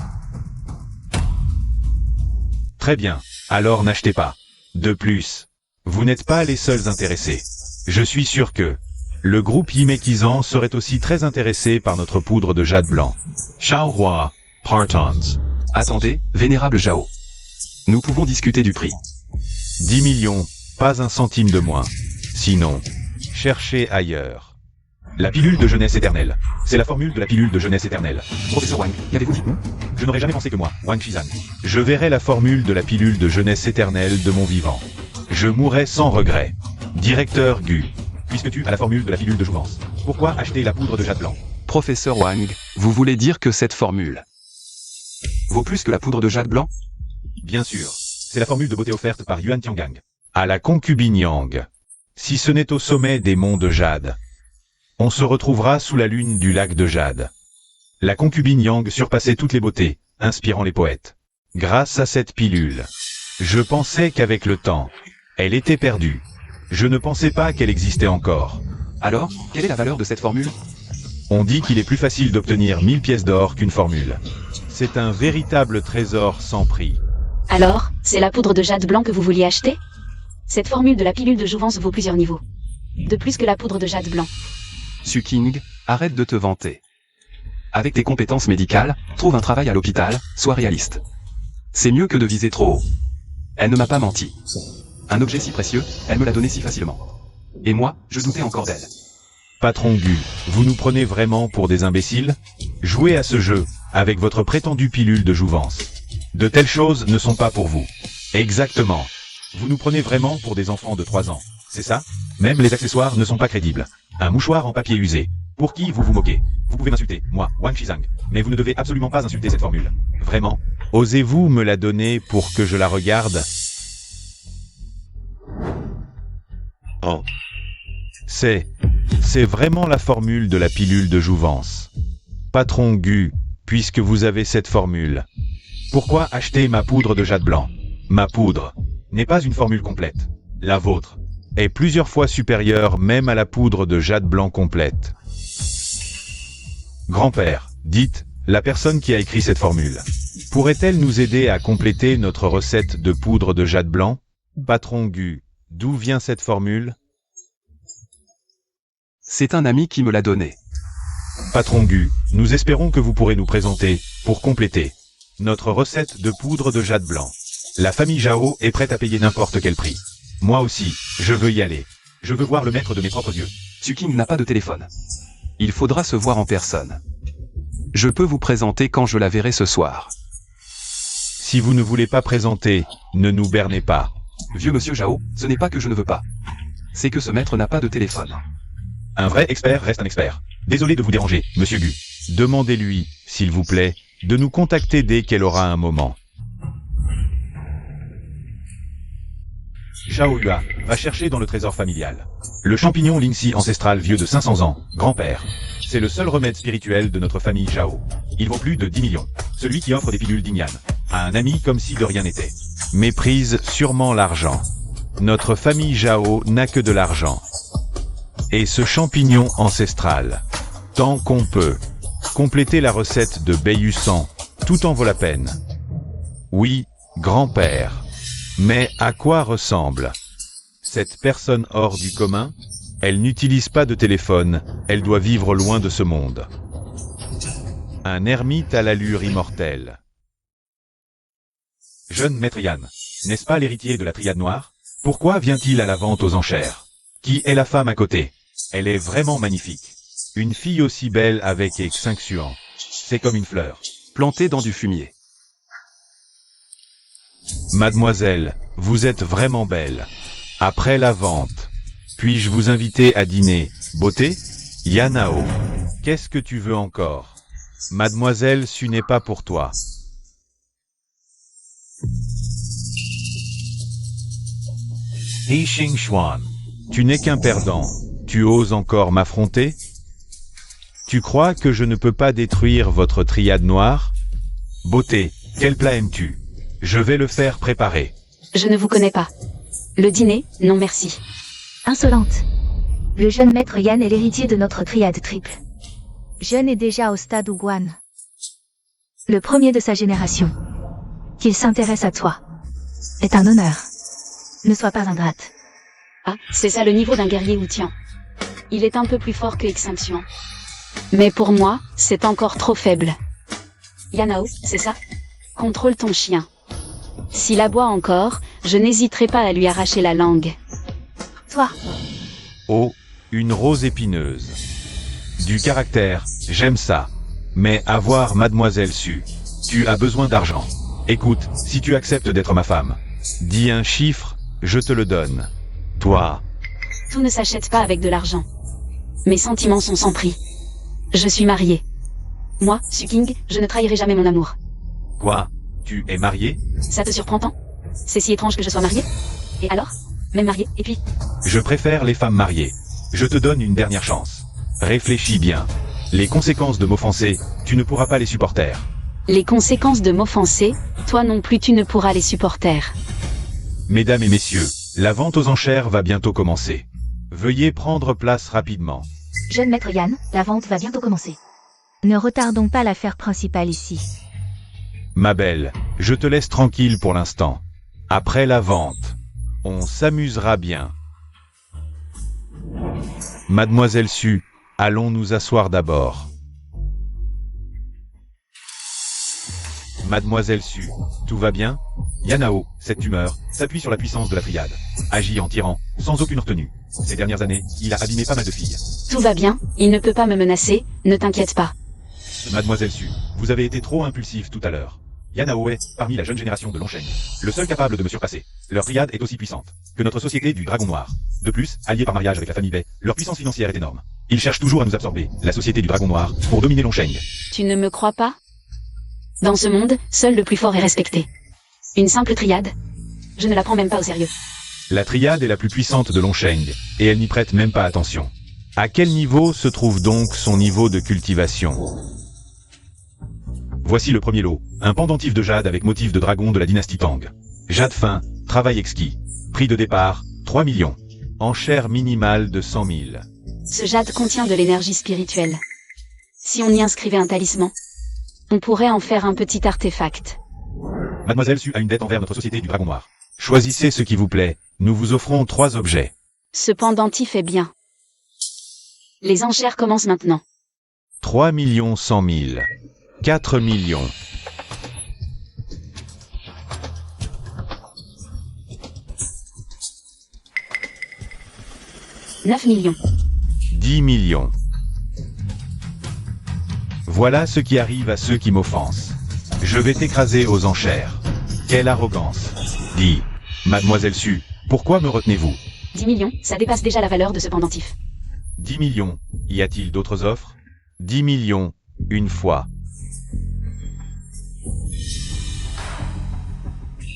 Très bien, alors n'achetez pas. De plus, vous n'êtes pas les seuls intéressés. Je suis sûr que le groupe Yime Kizan serait aussi très intéressé par notre poudre de jade blanc. Xiaohua, Partons. Attendez, vénérable Zhao. Nous pouvons discuter du prix. 10 millions, pas un centime de moins. Sinon, cherchez ailleurs. La pilule de jeunesse éternelle. C'est la formule de la pilule de jeunesse éternelle. Professeur Wang, qu'avez-vous dit? Je n'aurais jamais pensé que moi, Wang Shizan, je verrais la formule de la pilule de jeunesse éternelle de mon vivant. Je mourrais sans regret. Directeur Gu, puisque tu as la formule de la pilule de jouvence, pourquoi acheter la poudre de jade blanc? Professeur Wang, vous voulez dire que cette formule vaut plus que la poudre de jade blanc? Bien sûr, c'est la formule de beauté offerte par Yuan Tiangang à la concubine Yang. Si ce n'est au sommet des monts de Jade, on se retrouvera sous la lune du lac de Jade. La concubine Yang surpassait toutes les beautés, inspirant les poètes. Grâce à cette pilule, je pensais qu'avec le temps, elle était perdue. Je ne pensais pas qu'elle existait encore. Alors, quelle est la valeur de cette formule? On dit qu'il est plus facile d'obtenir 1000 pièces d'or qu'une formule. C'est un véritable trésor sans prix. Alors, c'est la poudre de jade blanc que vous vouliez acheter? Cette formule de la pilule de jouvence vaut plusieurs niveaux. De plus que la poudre de jade blanc. Su King, arrête de te vanter. Avec tes compétences médicales, trouve un travail à l'hôpital, sois réaliste. C'est mieux que de viser trop haut. Elle ne m'a pas menti. Un objet si précieux, elle me l'a donné si facilement. Et moi, je doutais encore d'elle. Patron Gu, vous nous prenez vraiment pour des imbéciles? Jouez à ce jeu, avec votre prétendue pilule de jouvence. De telles choses ne sont pas pour vous. Exactement. Vous nous prenez vraiment pour des enfants de 3 ans, c'est ça? Même les accessoires ne sont pas crédibles. Un mouchoir en papier usé. Pour qui vous vous moquez? Vous pouvez m'insulter, moi, Wang Shizang, mais vous ne devez absolument pas insulter cette formule. Vraiment. Osez-vous me la donner pour que je la regarde? Oh. C'est vraiment la formule de la pilule de jouvence. Patron Gu, puisque vous avez cette formule, pourquoi acheter ma poudre de jade blanc? Ma poudre n'est pas une formule complète. La vôtre est plusieurs fois supérieure même à la poudre de jade blanc complète. Grand-père, dites, la personne qui a écrit cette formule, pourrait-elle nous aider à compléter notre recette de poudre de jade blanc? Patron Gu, d'où vient cette formule? C'est un ami qui me l'a donné. Patron Gu, nous espérons que vous pourrez nous présenter, pour compléter, notre recette de poudre de jade blanc. La famille Zhao est prête à payer n'importe quel prix. Moi aussi, je veux y aller. Je veux voir le maître de mes propres yeux. Su King n'a pas de téléphone. Il faudra se voir en personne. Je peux vous présenter quand je la verrai ce soir. Si vous ne voulez pas présenter, ne nous bernez pas. Vieux monsieur Zhao, ce n'est pas que je ne veux pas. C'est que ce maître n'a pas de téléphone. Un vrai expert reste un expert. Désolé de vous déranger, monsieur Gu. Demandez-lui, s'il vous plaît, de nous contacter dès qu'elle aura un moment. Zhao Yua va chercher dans le trésor familial le champignon Lingxi ancestral vieux de 500 ans, grand-père. C'est le seul remède spirituel de notre famille Zhao. Il vaut plus de 10 millions. Celui qui offre des pilules d'Ignan à un ami comme si de rien n'était. Méprise sûrement l'argent. Notre famille Zhao n'a que de l'argent. Et ce champignon ancestral. Tant qu'on peut. Compléter la recette de Bayusan, tout en vaut la peine. Oui, grand-père. Mais à quoi ressemble cette personne hors du commun? Elle n'utilise pas de téléphone, elle doit vivre loin de ce monde. Un ermite à l'allure immortelle. Jeune maître Yann, n'est-ce pas l'héritier de la triade noire? Pourquoi vient-il à la vente aux enchères? Qui est la femme à côté? Elle est vraiment magnifique. Une fille aussi belle avec extinction. C'est comme une fleur. Planté dans du fumier. Mademoiselle, vous êtes vraiment belle. Après la vente, puis-je vous inviter à dîner, beauté? Yanao, qu'est-ce que tu veux encore? Mademoiselle, ce n'est pas pour toi. He Xingxuan, tu n'es qu'un perdant. Tu oses encore m'affronter? Tu crois que je ne peux pas détruire votre triade noire? Beauté, quel plat aimes-tu? Je vais le faire préparer. Je ne vous connais pas. Le dîner, non merci. Insolente. Le jeune maître Yan est l'héritier de notre triade triple. Jeune et déjà au stade où Guan. Le premier de sa génération. Qu'il s'intéresse à toi. Est un honneur. Ne sois pas ingrate. Ah, c'est ça le niveau d'un guerrier Outian. Il est un peu plus fort que Extinction. Mais pour moi, c'est encore trop faible. Yanao, c'est ça? Contrôle ton chien. S'il aboie encore, je n'hésiterai pas à lui arracher la langue. Toi. Oh, une rose épineuse. Du caractère, j'aime ça. Mais avoir Mademoiselle Su, tu as besoin d'argent. Écoute, si tu acceptes d'être ma femme, dis un chiffre, je te le donne. Toi. Tout ne s'achète pas avec de l'argent. Mes sentiments sont sans prix. Je suis mariée. Moi, Su King, je ne trahirai jamais mon amour. Quoi? Tu es marié? Ça te surprend tant? C'est si étrange que je sois mariée? Et alors? Même mariée, et puis? Je préfère les femmes mariées. Je te donne une dernière chance. Réfléchis bien. Les conséquences de m'offenser, tu ne pourras pas les supporter. Les conséquences de m'offenser, toi non plus tu ne pourras les supporter. Mesdames et messieurs, la vente aux enchères va bientôt commencer. Veuillez prendre place rapidement. Jeune maître Yan, la vente va bientôt commencer. Ne retardons pas l'affaire principale ici. Ma belle, je te laisse tranquille pour l'instant. Après la vente, on s'amusera bien. Mademoiselle Su, allons nous asseoir d'abord. Mademoiselle Su, tout va bien? Yanao, cette tumeur, s'appuie sur la puissance de la triade. Agit en tyran, sans aucune retenue. Ces dernières années, il a abîmé pas mal de filles. Tout va bien, il ne peut pas me menacer, ne t'inquiète pas. Mademoiselle Su, vous avez été trop impulsive tout à l'heure. Yanao est, parmi la jeune génération de Longsheng, le seul capable de me surpasser. Leur triade est aussi puissante que notre société du Dragon Noir. De plus, alliés par mariage avec la famille Bei, leur puissance financière est énorme. Ils cherchent toujours à nous absorber, la société du Dragon Noir, pour dominer Longsheng. Tu ne me crois pas? Dans ce monde, seul le plus fort est respecté. Une simple triade? Je ne la prends même pas au sérieux. La triade est la plus puissante de Longsheng, et elle n'y prête même pas attention. À quel niveau se trouve donc son niveau de cultivation? Voici le premier lot, un pendentif de jade avec motif de dragon de la dynastie Tang. Jade fin, travail exquis. Prix de départ, 3 millions. Enchère minimale de 100 000. Ce jade contient de l'énergie spirituelle. Si on y inscrivait un talisman, on pourrait en faire un petit artefact. Mademoiselle Su a une dette envers notre société du Dragon Noir. Choisissez ce qui vous plaît, nous vous offrons 3 objets. Ce pendentif est bien. Les enchères commencent maintenant. 3 100 000. 4 millions. « 9 millions. 10 millions. Voilà ce qui arrive à ceux qui m'offensent. Je vais t'écraser aux enchères. Quelle arrogance. Dis, Mademoiselle Su, pourquoi me retenez-vous? 10 millions, ça dépasse déjà la valeur de ce pendentif. 10 millions. Y a-t-il d'autres offres? 10 millions, une fois.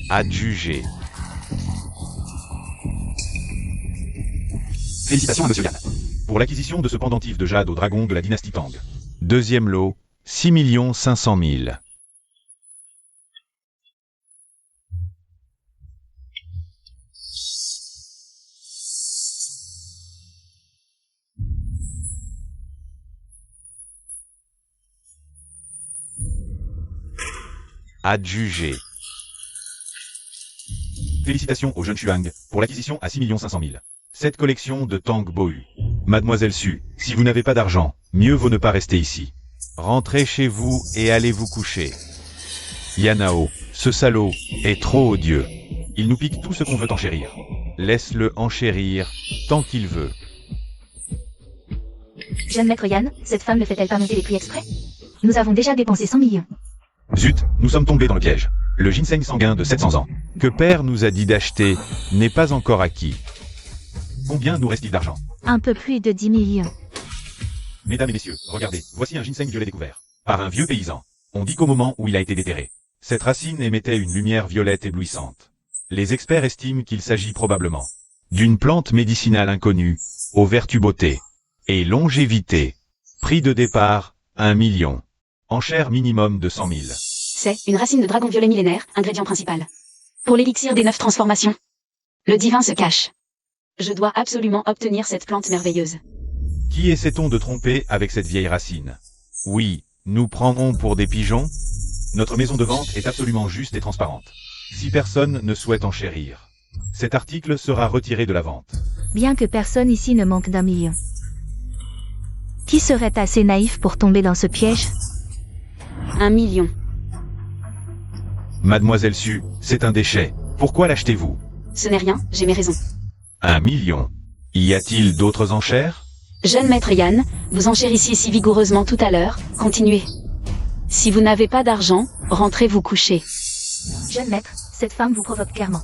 Adjugé. Félicitations à Monsieur Yan. Pour l'acquisition de ce pendentif de jade au dragon de la dynastie Tang. Deuxième lot, 6 500 000. Adjugé. Félicitations au jeune Chuang pour l'acquisition à 6 500 000. Cette collection de Tang Bohu. Mademoiselle Su, si vous n'avez pas d'argent, mieux vaut ne pas rester ici. Rentrez chez vous et allez vous coucher. Yanao, ce salaud, est trop odieux. Il nous pique tout ce qu'on veut enchérir. Laisse-le enchérir tant qu'il veut. Jeune maître Yann, cette femme ne fait-elle pas monter les prix exprès? Nous avons déjà dépensé 100 millions. Zut, nous sommes tombés dans le piège. Le ginseng sanguin de 700 ans, que Père nous a dit d'acheter, n'est pas encore acquis. Combien nous reste-t-il d'argent? Un peu plus de 10 millions. Mesdames et messieurs, regardez, voici un ginseng violet découvert. Par un vieux paysan. On dit qu'au moment où il a été déterré, cette racine émettait une lumière violette éblouissante. Les experts estiment qu'il s'agit probablement d'une plante médicinale inconnue, aux vertus beauté et longévité. Prix de départ, 1 million. Enchère minimum de 100 000. C'est une racine de dragon violet millénaire, ingrédient principal. Pour l'élixir des 9 transformations. Le divin se cache. Je dois absolument obtenir cette plante merveilleuse. Qui essaie-t-on de tromper avec cette vieille racine? Oui, nous prendrons pour des pigeons. Notre maison de vente est absolument juste et transparente. Si personne ne souhaite enchérir, cet article sera retiré de la vente. Bien que personne ici ne manque d'1 million. Qui serait assez naïf pour tomber dans ce piège? 1 million. Mademoiselle Su, c'est un déchet. Pourquoi l'achetez-vous? Ce n'est rien, j'ai mes raisons. 1 million. Y a-t-il d'autres enchères? Jeune maître Yann, vous enchérissiez si vigoureusement tout à l'heure, continuez. Si vous n'avez pas d'argent, rentrez vous coucher. Jeune maître, cette femme vous provoque clairement.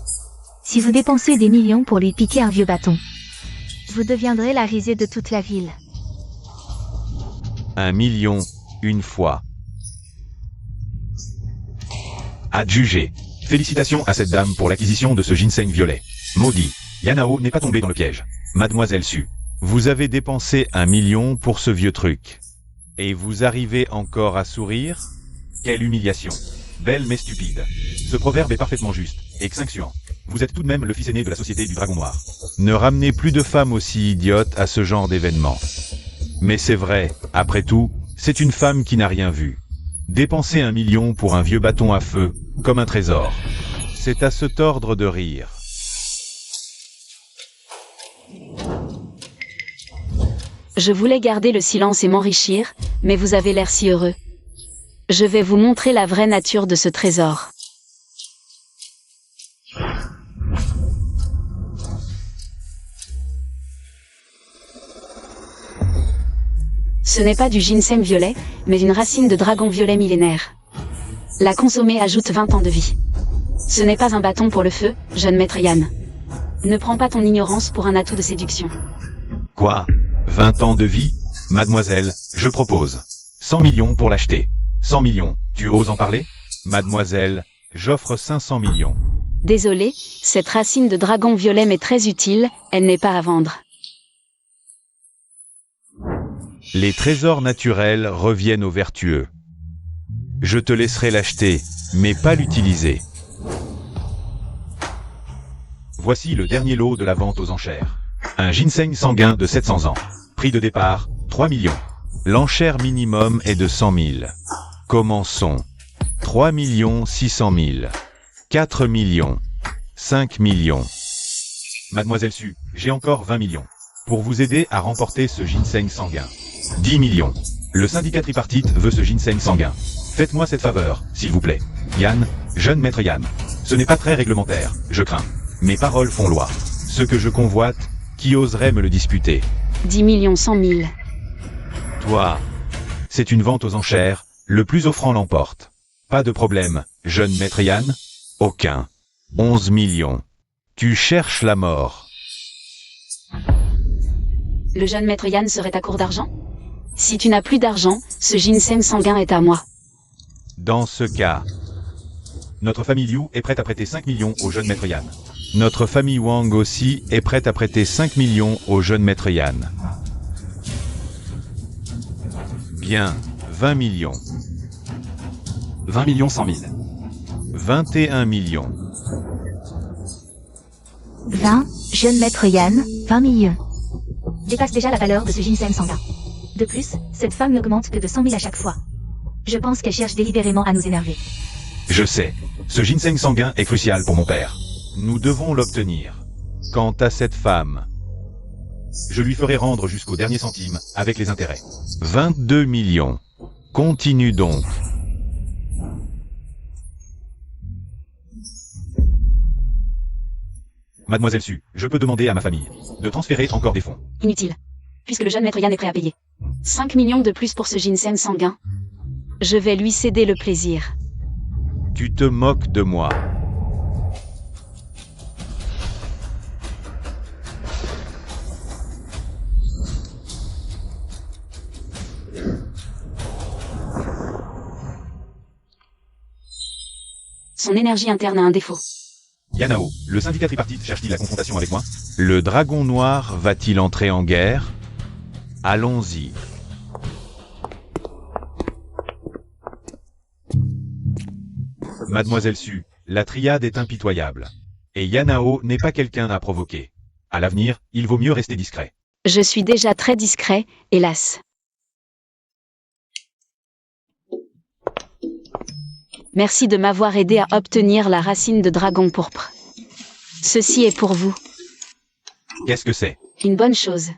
Si vous dépensez des millions pour lui piquer un vieux bâton, vous deviendrez la risée de toute la ville. 1 million, une fois. Adjugé. Félicitations à cette dame pour l'acquisition de ce ginseng violet. Maudit. Yanao n'est pas tombé dans le piège. Mademoiselle Su, vous avez dépensé 1 million pour ce vieux truc. Et vous arrivez encore à sourire? Quelle humiliation. Belle mais stupide. Ce proverbe est parfaitement juste. Extinction. Vous êtes tout de même le fils aîné de la société du Dragon Noir. Ne ramenez plus de femmes aussi idiotes à ce genre d'événement. Mais c'est vrai, après tout, c'est une femme qui n'a rien vu. Dépenser 1 million pour un vieux bâton à feu, comme un trésor. C'est à se tordre de rire. Je voulais garder le silence et m'enrichir, mais vous avez l'air si heureux. Je vais vous montrer la vraie nature de ce trésor. Ce n'est pas du ginseng violet, mais une racine de dragon violet millénaire. La consommer ajoute 20 ans de vie. Ce n'est pas un bâton pour le feu, jeune maître Yann. Ne prends pas ton ignorance pour un atout de séduction. Quoi? 20 ans de vie? Mademoiselle, je propose 100 millions pour l'acheter. 100 millions, tu oses en parler? Mademoiselle, j'offre 500 millions. Désolé, cette racine de dragon violet m'est très utile, elle n'est pas à vendre. Les trésors naturels reviennent aux vertueux. Je te laisserai l'acheter, mais pas l'utiliser. Voici le dernier lot de la vente aux enchères. Un ginseng sanguin de 700 ans. Prix de départ, 3 millions. L'enchère minimum est de 100 000. Commençons. 3 600 000. 4 millions. 5 millions. Mademoiselle Su, j'ai encore 20 millions. Pour vous aider à remporter ce ginseng sanguin. 10 millions. Le syndicat tripartite veut ce ginseng sanguin. Faites-moi cette faveur, s'il vous plaît. Yann, jeune maître Yann. Ce n'est pas très réglementaire, je crains. Mes paroles font loi. Ce que je convoite, qui oserait me le disputer? 10 100 000. Toi. C'est une vente aux enchères, le plus offrant l'emporte. Pas de problème, jeune maître Yann? Aucun. 11 millions. Tu cherches la mort. Le jeune maître Yann serait à court d'argent? Si tu n'as plus d'argent, ce ginseng sanguin est à moi. Dans ce cas, notre famille Liu est prête à prêter 5 millions au jeune maître Yann. Notre famille Wang aussi est prête à prêter 5 millions au jeune maître Yann. Bien, 20 millions. 20 millions 100 000. 21 millions. 20, jeune maître Yann, 20 millions. Dépasse déjà la valeur de ce ginseng sanguin. De plus, cette femme n'augmente que de 100 000 à chaque fois. Je pense qu'elle cherche délibérément à nous énerver. Je sais, ce ginseng sanguin est crucial pour mon père. Nous devons l'obtenir. Quant à cette femme, je lui ferai rendre jusqu'au dernier centime, avec les intérêts. 22 millions. Continue donc. Mademoiselle Su, je peux demander à ma famille de transférer encore des fonds. Inutile. Puisque le jeune maître Yann est prêt à payer. 5 millions de plus pour ce ginseng sanguin. Je vais lui céder le plaisir. Tu te moques de moi. Son énergie interne a un défaut. Yanao, le syndicat tripartite cherche-t-il la confrontation avec moi? Le dragon noir va-t-il entrer en guerre? Allons-y. Mademoiselle Su, la triade est impitoyable. Et Yanao n'est pas quelqu'un à provoquer. À l'avenir, il vaut mieux rester discret. Je suis déjà très discret, hélas. Merci de m'avoir aidé à obtenir la racine de dragon pourpre. Ceci est pour vous. Qu'est-ce que c'est? Une bonne chose.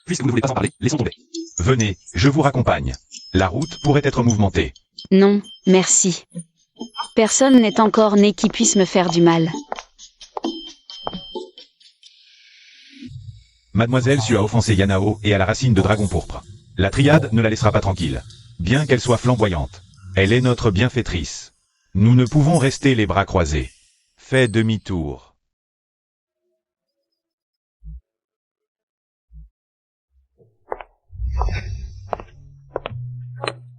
Puisque vous ne voulez pas en parler, laissons tomber. Venez, je vous raccompagne. La route pourrait être mouvementée. Non, merci. Personne n'est encore né qui puisse me faire du mal. Mademoiselle Su a offensé Yanao et à la racine de dragon pourpre. La triade ne la laissera pas tranquille. Bien qu'elle soit flamboyante. Elle est notre bienfaitrice. Nous ne pouvons rester les bras croisés. Fais demi-tour.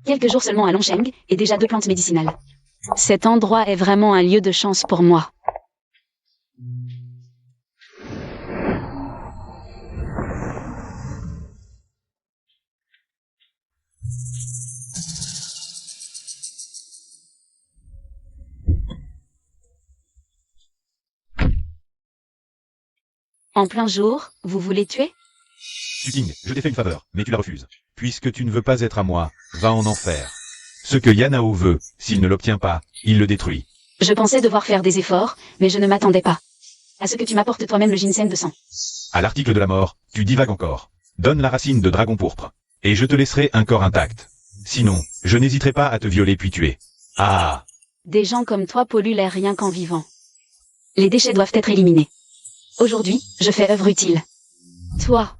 Quelques jours seulement à Longsheng, et déjà 2 plantes médicinales. Cet endroit est vraiment un lieu de chance pour moi. En plein jour, vous voulez tuer? Suting, je t'ai fait une faveur, mais tu la refuses. Puisque tu ne veux pas être à moi, va en enfer. Ce que Yanao veut, s'il ne l'obtient pas, il le détruit. Je pensais devoir faire des efforts, mais je ne m'attendais pas à ce que tu m'apportes toi-même le ginseng de sang. À l'article de la mort, tu divagues encore. Donne la racine de dragon pourpre. Et je te laisserai un corps intact. Sinon, je n'hésiterai pas à te violer puis tuer. Ah! Des gens comme toi polluent l'air rien qu'en vivant. Les déchets doivent être éliminés. Aujourd'hui, je fais œuvre utile. Toi,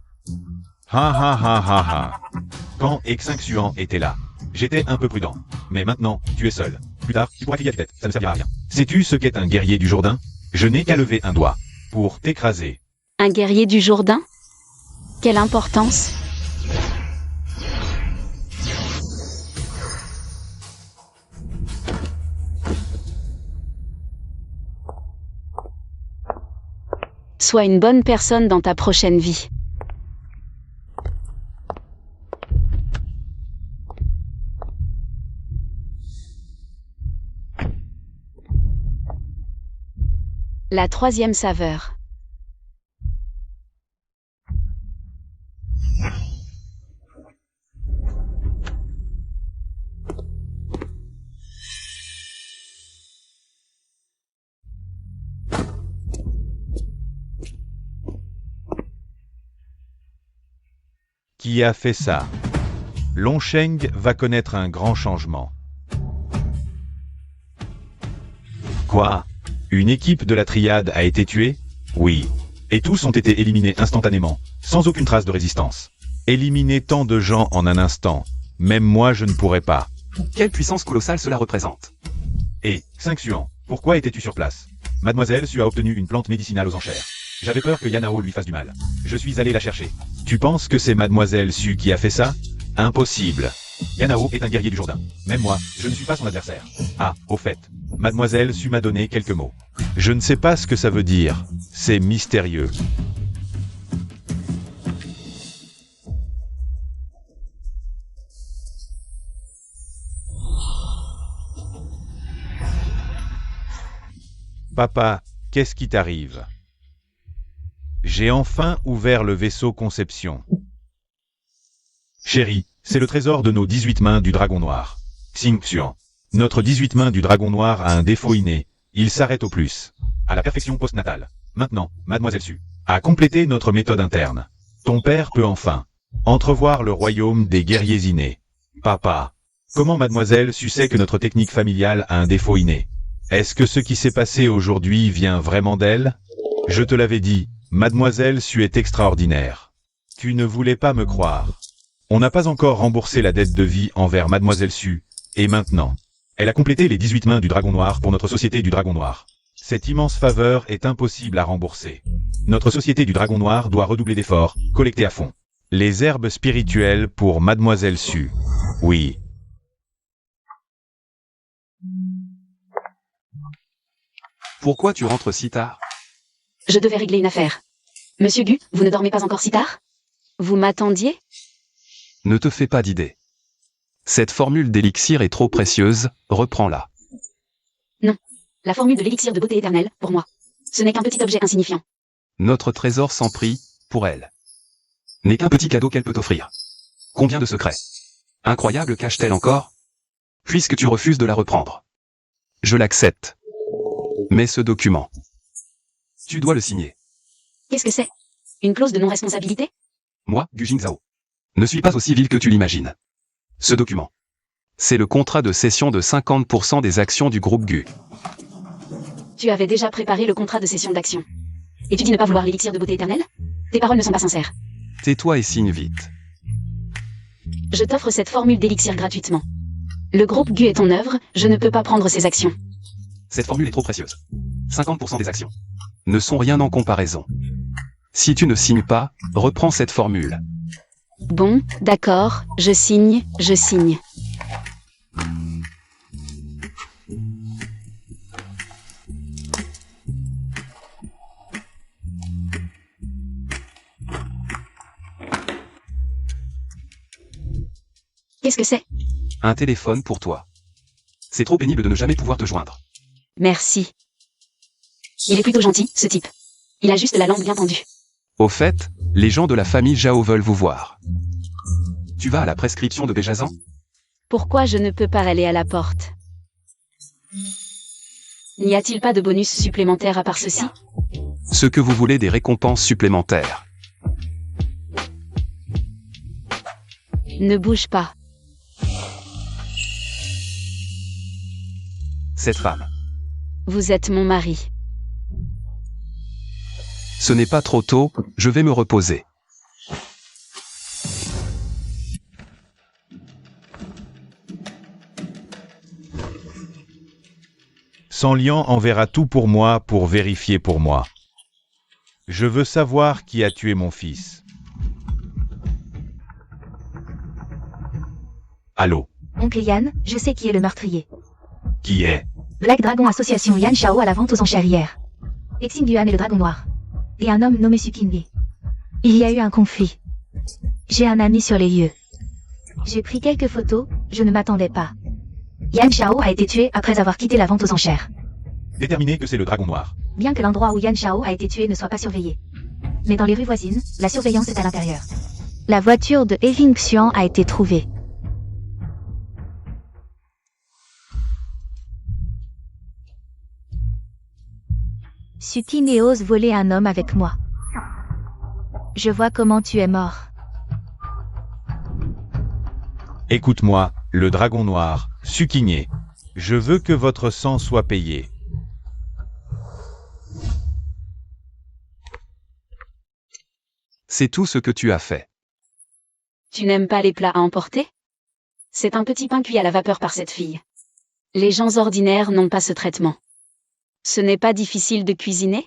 Ha ha ha ha ha. Quand Exinxuan était là, j'étais un peu prudent. Mais maintenant, tu es seul. Plus tard, tu pourras crier à tue-tête, ça ne servira à rien. Sais-tu ce qu'est un guerrier du Jourdain? Je n'ai qu'à lever un doigt pour t'écraser. un guerrier du Jourdain? Quelle importance? Sois une bonne personne dans ta prochaine vie. La troisième saveur. Qui a fait ça? Longsheng va connaître un grand changement. Quoi? Une équipe de la triade a été tuée? Oui. Et tous ont été éliminés instantanément, sans aucune trace de résistance. Éliminer tant de gens en un instant, même moi je ne pourrais pas. Quelle puissance colossale cela représente. Et, Xinxuan, pourquoi étais-tu sur place? Mademoiselle Su a obtenu une plante médicinale aux enchères. J'avais peur que Yanao lui fasse du mal. Je suis allé la chercher. Tu penses que c'est Mademoiselle Su qui a fait ça? Impossible. Yanao est un guerrier du Jourdain. Même moi, je ne suis pas son adversaire. Ah, au fait, Mademoiselle Su m'a donné quelques mots. Je ne sais pas ce que ça veut dire. C'est mystérieux. Papa, qu'est-ce qui t'arrive? J'ai enfin ouvert le vaisseau Conception. Chérie, c'est le trésor de nos 18 mains du dragon noir. Xinxuan. Notre 18 mains du dragon noir a un défaut inné. Il s'arrête au plus. À la perfection postnatale. Maintenant, Mademoiselle Su a complété notre méthode interne. Ton père peut enfin entrevoir le royaume des guerriers innés. Papa, comment Mademoiselle Su sait que notre technique familiale a un défaut inné? Est-ce que ce qui s'est passé aujourd'hui vient vraiment d'elle? Je te l'avais dit, Mademoiselle Su est extraordinaire. Tu ne voulais pas me croire. On n'a pas encore remboursé la dette de vie envers Mademoiselle Su, et maintenant, elle a complété les 18 mains du dragon noir pour notre société du dragon noir. Cette immense faveur est impossible à rembourser. Notre société du dragon noir doit redoubler d'efforts, collecter à fond. Les herbes spirituelles pour Mademoiselle Su. Oui. Pourquoi tu rentres si tard? Je devais régler une affaire. Monsieur Gu, vous ne dormez pas encore si tard? Vous m'attendiez? Ne te fais pas d'idée. Cette formule d'élixir est trop précieuse, reprends-la. Non. La formule de l'élixir de beauté éternelle, pour moi. Ce n'est qu'un petit objet insignifiant. Notre trésor sans prix, pour elle. N'est qu'un petit cadeau qu'elle peut t'offrir. Combien de secrets incroyables cache-t-elle encore? Puisque tu refuses de la reprendre. Je l'accepte. Mais ce document, tu dois le signer. Qu'est-ce que c'est? Une clause de non-responsabilité? Moi, Gu Jingzhao, ne suis pas aussi vil que tu l'imagines. Ce document, c'est le contrat de cession de 50% des actions du groupe Gu. Tu avais déjà préparé le contrat de cession d'action. Et tu dis ne pas vouloir l'élixir de beauté éternelle? Tes paroles ne sont pas sincères. Tais-toi et signe vite. Je t'offre cette formule d'élixir gratuitement. Le groupe Gu est ton œuvre, je ne peux pas prendre ses actions. Cette formule est trop précieuse. 50% des actions ne sont rien en comparaison. Si tu ne signes pas, reprends cette formule. Bon, d'accord, je signe, je signe. Qu'est-ce que c'est? Un téléphone pour toi. C'est trop pénible de ne jamais pouvoir te joindre. Merci. Il est plutôt gentil, ce type. Il a juste la langue bien tendue. Au fait, les gens de la famille Zhao veulent vous voir. Tu vas à la prescription de Béjazan? Pourquoi je ne peux pas aller à la porte? N'y a-t-il pas de bonus supplémentaire à part ceci? Ce que vous voulez des récompenses supplémentaires. Ne bouge pas. Cette femme. Vous êtes mon mari. Ce n'est pas trop tôt, je vais me reposer. San Lian enverra tout pour moi pour vérifier pour moi. Je veux savoir qui a tué mon fils. Allô? Oncle Yan, je sais qui est le meurtrier. Qui est? Black Dragon Association Yan Shao à la vente aux enchères hier. Exing Yuan et le dragon noir. Et un homme nommé Sukingi. Il y a eu un conflit. J'ai un ami sur les lieux. J'ai pris quelques photos, je ne m'attendais pas. Yan Shao a été tué après avoir quitté la vente aux enchères. Déterminé que c'est le dragon noir. Bien que l'endroit où Yan Shao a été tué ne soit pas surveillé. Mais dans les rues voisines, la surveillance est à l'intérieur. La voiture de Eving Xuan a été trouvée. Sutine ose voler un homme avec moi. Je vois comment tu es mort. Écoute-moi, le dragon noir, Sukiné. Je veux que votre sang soit payé. C'est tout ce que tu as fait. Tu n'aimes pas les plats à emporter? C'est un petit pain cuit à la vapeur par cette fille. Les gens ordinaires n'ont pas ce traitement. Ce n'est pas difficile de cuisiner?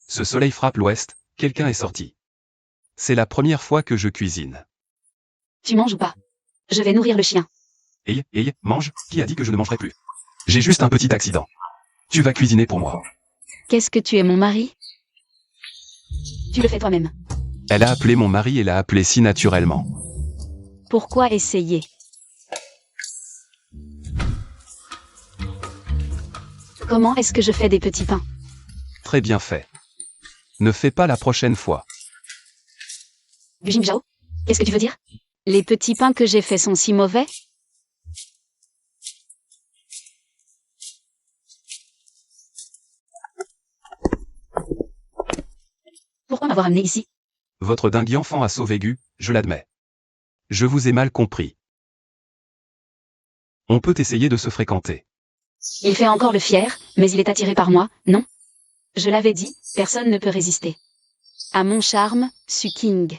Ce soleil frappe l'ouest, quelqu'un est sorti. C'est la première fois que je cuisine. Tu manges ou pas? Je vais nourrir le chien. Hey, mange, qui a dit que je ne mangerai plus? J'ai juste un petit accident. Tu vas cuisiner pour moi. Qu'est-ce que tu es mon mari? Tu le fais toi-même. Elle a appelé mon mari et l'a appelé si naturellement. Pourquoi essayer? Comment est-ce que je fais des petits pains? Très bien fait. Ne fais pas la prochaine fois. Gu Jingzhao? Qu'est-ce que tu veux dire? Les petits pains que j'ai faits sont si mauvais? avoir amené ici. Votre dingue enfant a sauvé Gu, je l'admets. Je vous ai mal compris. On peut essayer de se fréquenter. Il fait encore le fier, mais il est attiré par moi, non? Je l'avais dit, personne ne peut résister. À mon charme, Suking.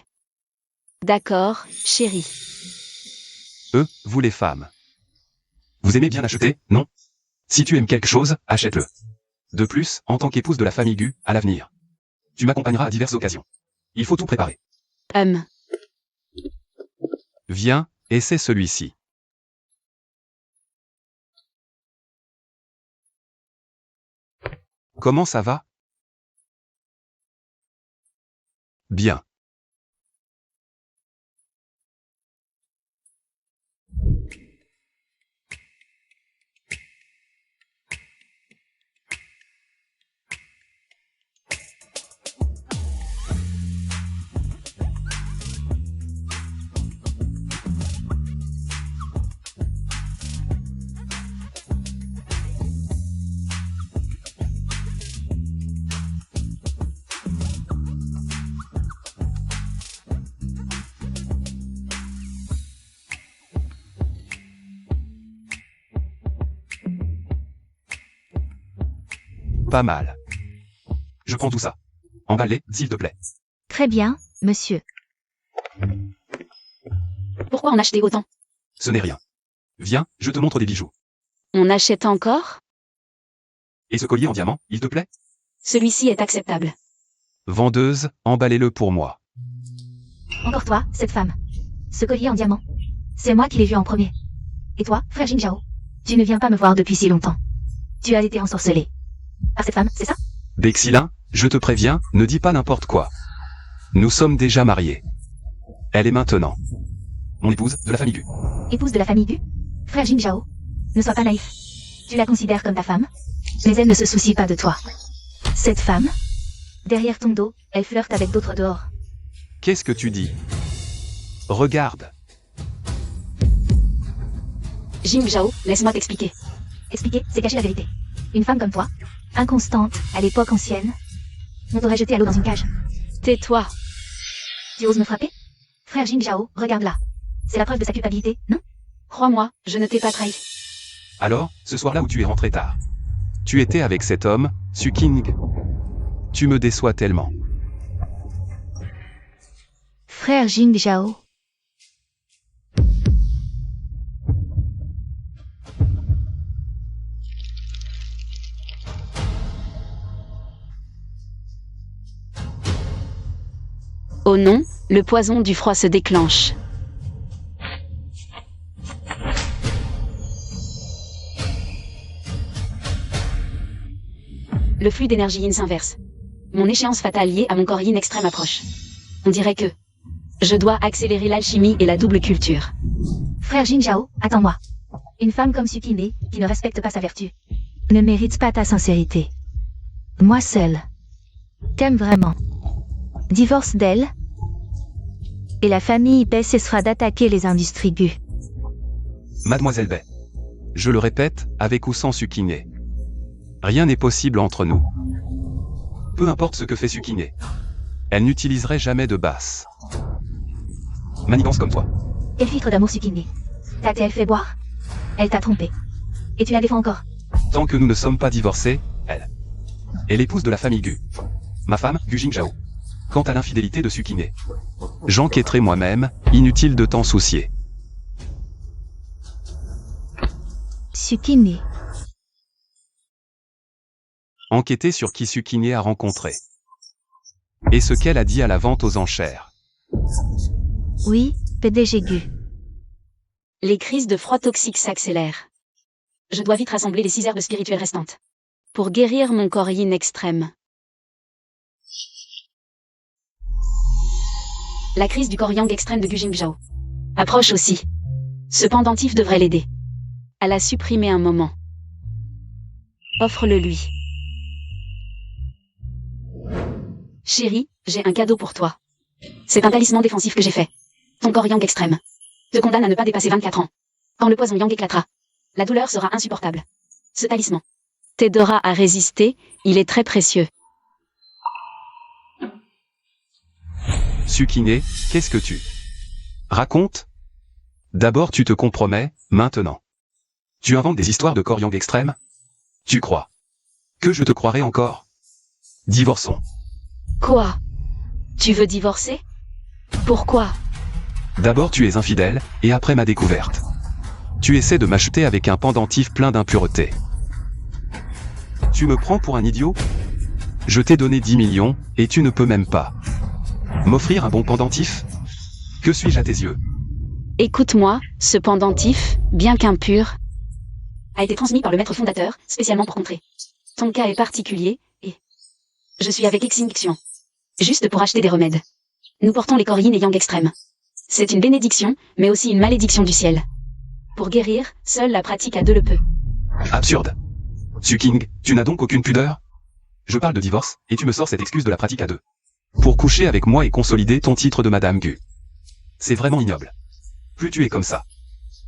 D'accord, chérie. Vous les femmes. Vous aimez bien acheter, non? Si tu aimes quelque chose, achète-le. De plus, en tant qu'épouse de la famille Gu, à l'avenir, tu m'accompagneras à diverses occasions. Il faut tout préparer. Viens, et c'est celui-ci. Comment ça va? Bien. Pas mal. Je prends tout ça. Emballez, s'il te plaît. Très bien, monsieur. Pourquoi en acheter autant? Ce n'est rien. Viens, je te montre des bijoux. On achète encore? Et ce collier en diamant, il te plaît? Celui-ci est acceptable. Vendeuse, emballez-le pour moi. Encore toi, cette femme. Ce collier en diamant. C'est moi qui l'ai vu en premier. Et toi, frère Jinjao? Tu ne viens pas me voir depuis si longtemps. Tu as été ensorcelé. Par cette femme, c'est ça? Bexilin, je te préviens, ne dis pas n'importe quoi. Nous sommes déjà mariés. Elle est maintenant mon épouse de la famille Gu. Épouse de la famille Gu? Frère Jinjao, ne sois pas naïf. Tu la considères comme ta femme, mais elle ne se soucie pas de toi. Cette femme, derrière ton dos, elle flirte avec d'autres dehors. Qu'est-ce que tu dis? Regarde. Jing Zhao, laisse-moi t'expliquer. Expliquer, c'est cacher la vérité. Une femme comme toi, inconstante, à l'époque ancienne, on t'aurait jeté à l'eau dans une cage. Tais-toi. Tu oses me frapper? Frère Jinjao, regarde là. C'est la preuve de sa culpabilité, non? Crois-moi, je ne t'ai pas trahi. Alors, ce soir-là où tu es rentré tard, tu étais avec cet homme, Suking. Tu me déçois tellement. Frère Jinjao. Oh non, le poison du froid se déclenche. Le flux d'énergie yin s'inverse. Mon échéance fatale liée à mon corps yin extrême approche. On dirait que je dois accélérer l'alchimie et la double culture. Frère Jinjao, attends-moi. Une femme comme Sukine, qui ne respecte pas sa vertu, ne mérite pas ta sincérité. Moi seule t'aime vraiment. Divorce d'elle, et la famille Bei cessera d'attaquer les industries Gu. Mademoiselle Bei. Je le répète, avec ou sans Suking. Rien n'est possible entre nous. Peu importe ce que fait Suking. Elle n'utiliserait jamais de basse. Manigance comme toi. Quel filtre d'amour Sukine. T'a-t-elle fait boire? Elle t'a trompé. Et tu la défends encore. Tant que nous ne sommes pas divorcés, elle est l'épouse de la famille Gu. Ma femme, Gu Jingjao. Quant à l'infidélité de Sukine, j'enquêterai moi-même, inutile de t'en soucier. Sukine. Enquêter sur qui Sukine a rencontré. Et ce qu'elle a dit à la vente aux enchères. Oui, PDG Gu. Les crises de froid toxique s'accélèrent. Je dois vite rassembler les 6 herbes spirituelles restantes. Pour guérir mon corps yin extrême. La crise du corps yang extrême de Gu Jingjao approche aussi. Ce pendentif devrait l'aider à la supprimer un moment. Offre-le lui. Chérie, j'ai un cadeau pour toi. C'est un talisman défensif que j'ai fait. Ton corps yang extrême te condamne à ne pas dépasser 24 ans. Quand le poison yang éclatera, la douleur sera insupportable. Ce talisman t'aidera à résister, il est très précieux. Tsukine, qu'est-ce que tu racontes? D'abord tu te compromets, maintenant. Tu inventes des histoires de corps yang extrême? Tu crois que je te croirai encore? Divorçons. Quoi? Tu veux divorcer? Pourquoi? D'abord tu es infidèle, et après ma découverte. Tu essaies de m'acheter avec un pendentif plein d'impuretés. Tu me prends pour un idiot? Je t'ai donné 10 millions, et tu ne peux même pas m'offrir un bon pendentif? Que suis-je à tes yeux? Écoute-moi, ce pendentif, bien qu'impur, a été transmis par le maître fondateur, spécialement pour contrer. Ton cas est particulier, et je suis avec Extinction. Juste pour acheter des remèdes. Nous portons les corps yin et yang extrêmes. C'est une bénédiction, mais aussi une malédiction du ciel. Pour guérir, seule la pratique à deux le peut. Absurde. Tsukine, tu n'as donc aucune pudeur? Je parle de divorce, et tu me sors cette excuse de la pratique à deux. Pour coucher avec moi et consolider ton titre de Madame Gu. C'est vraiment ignoble. Plus tu es comme ça,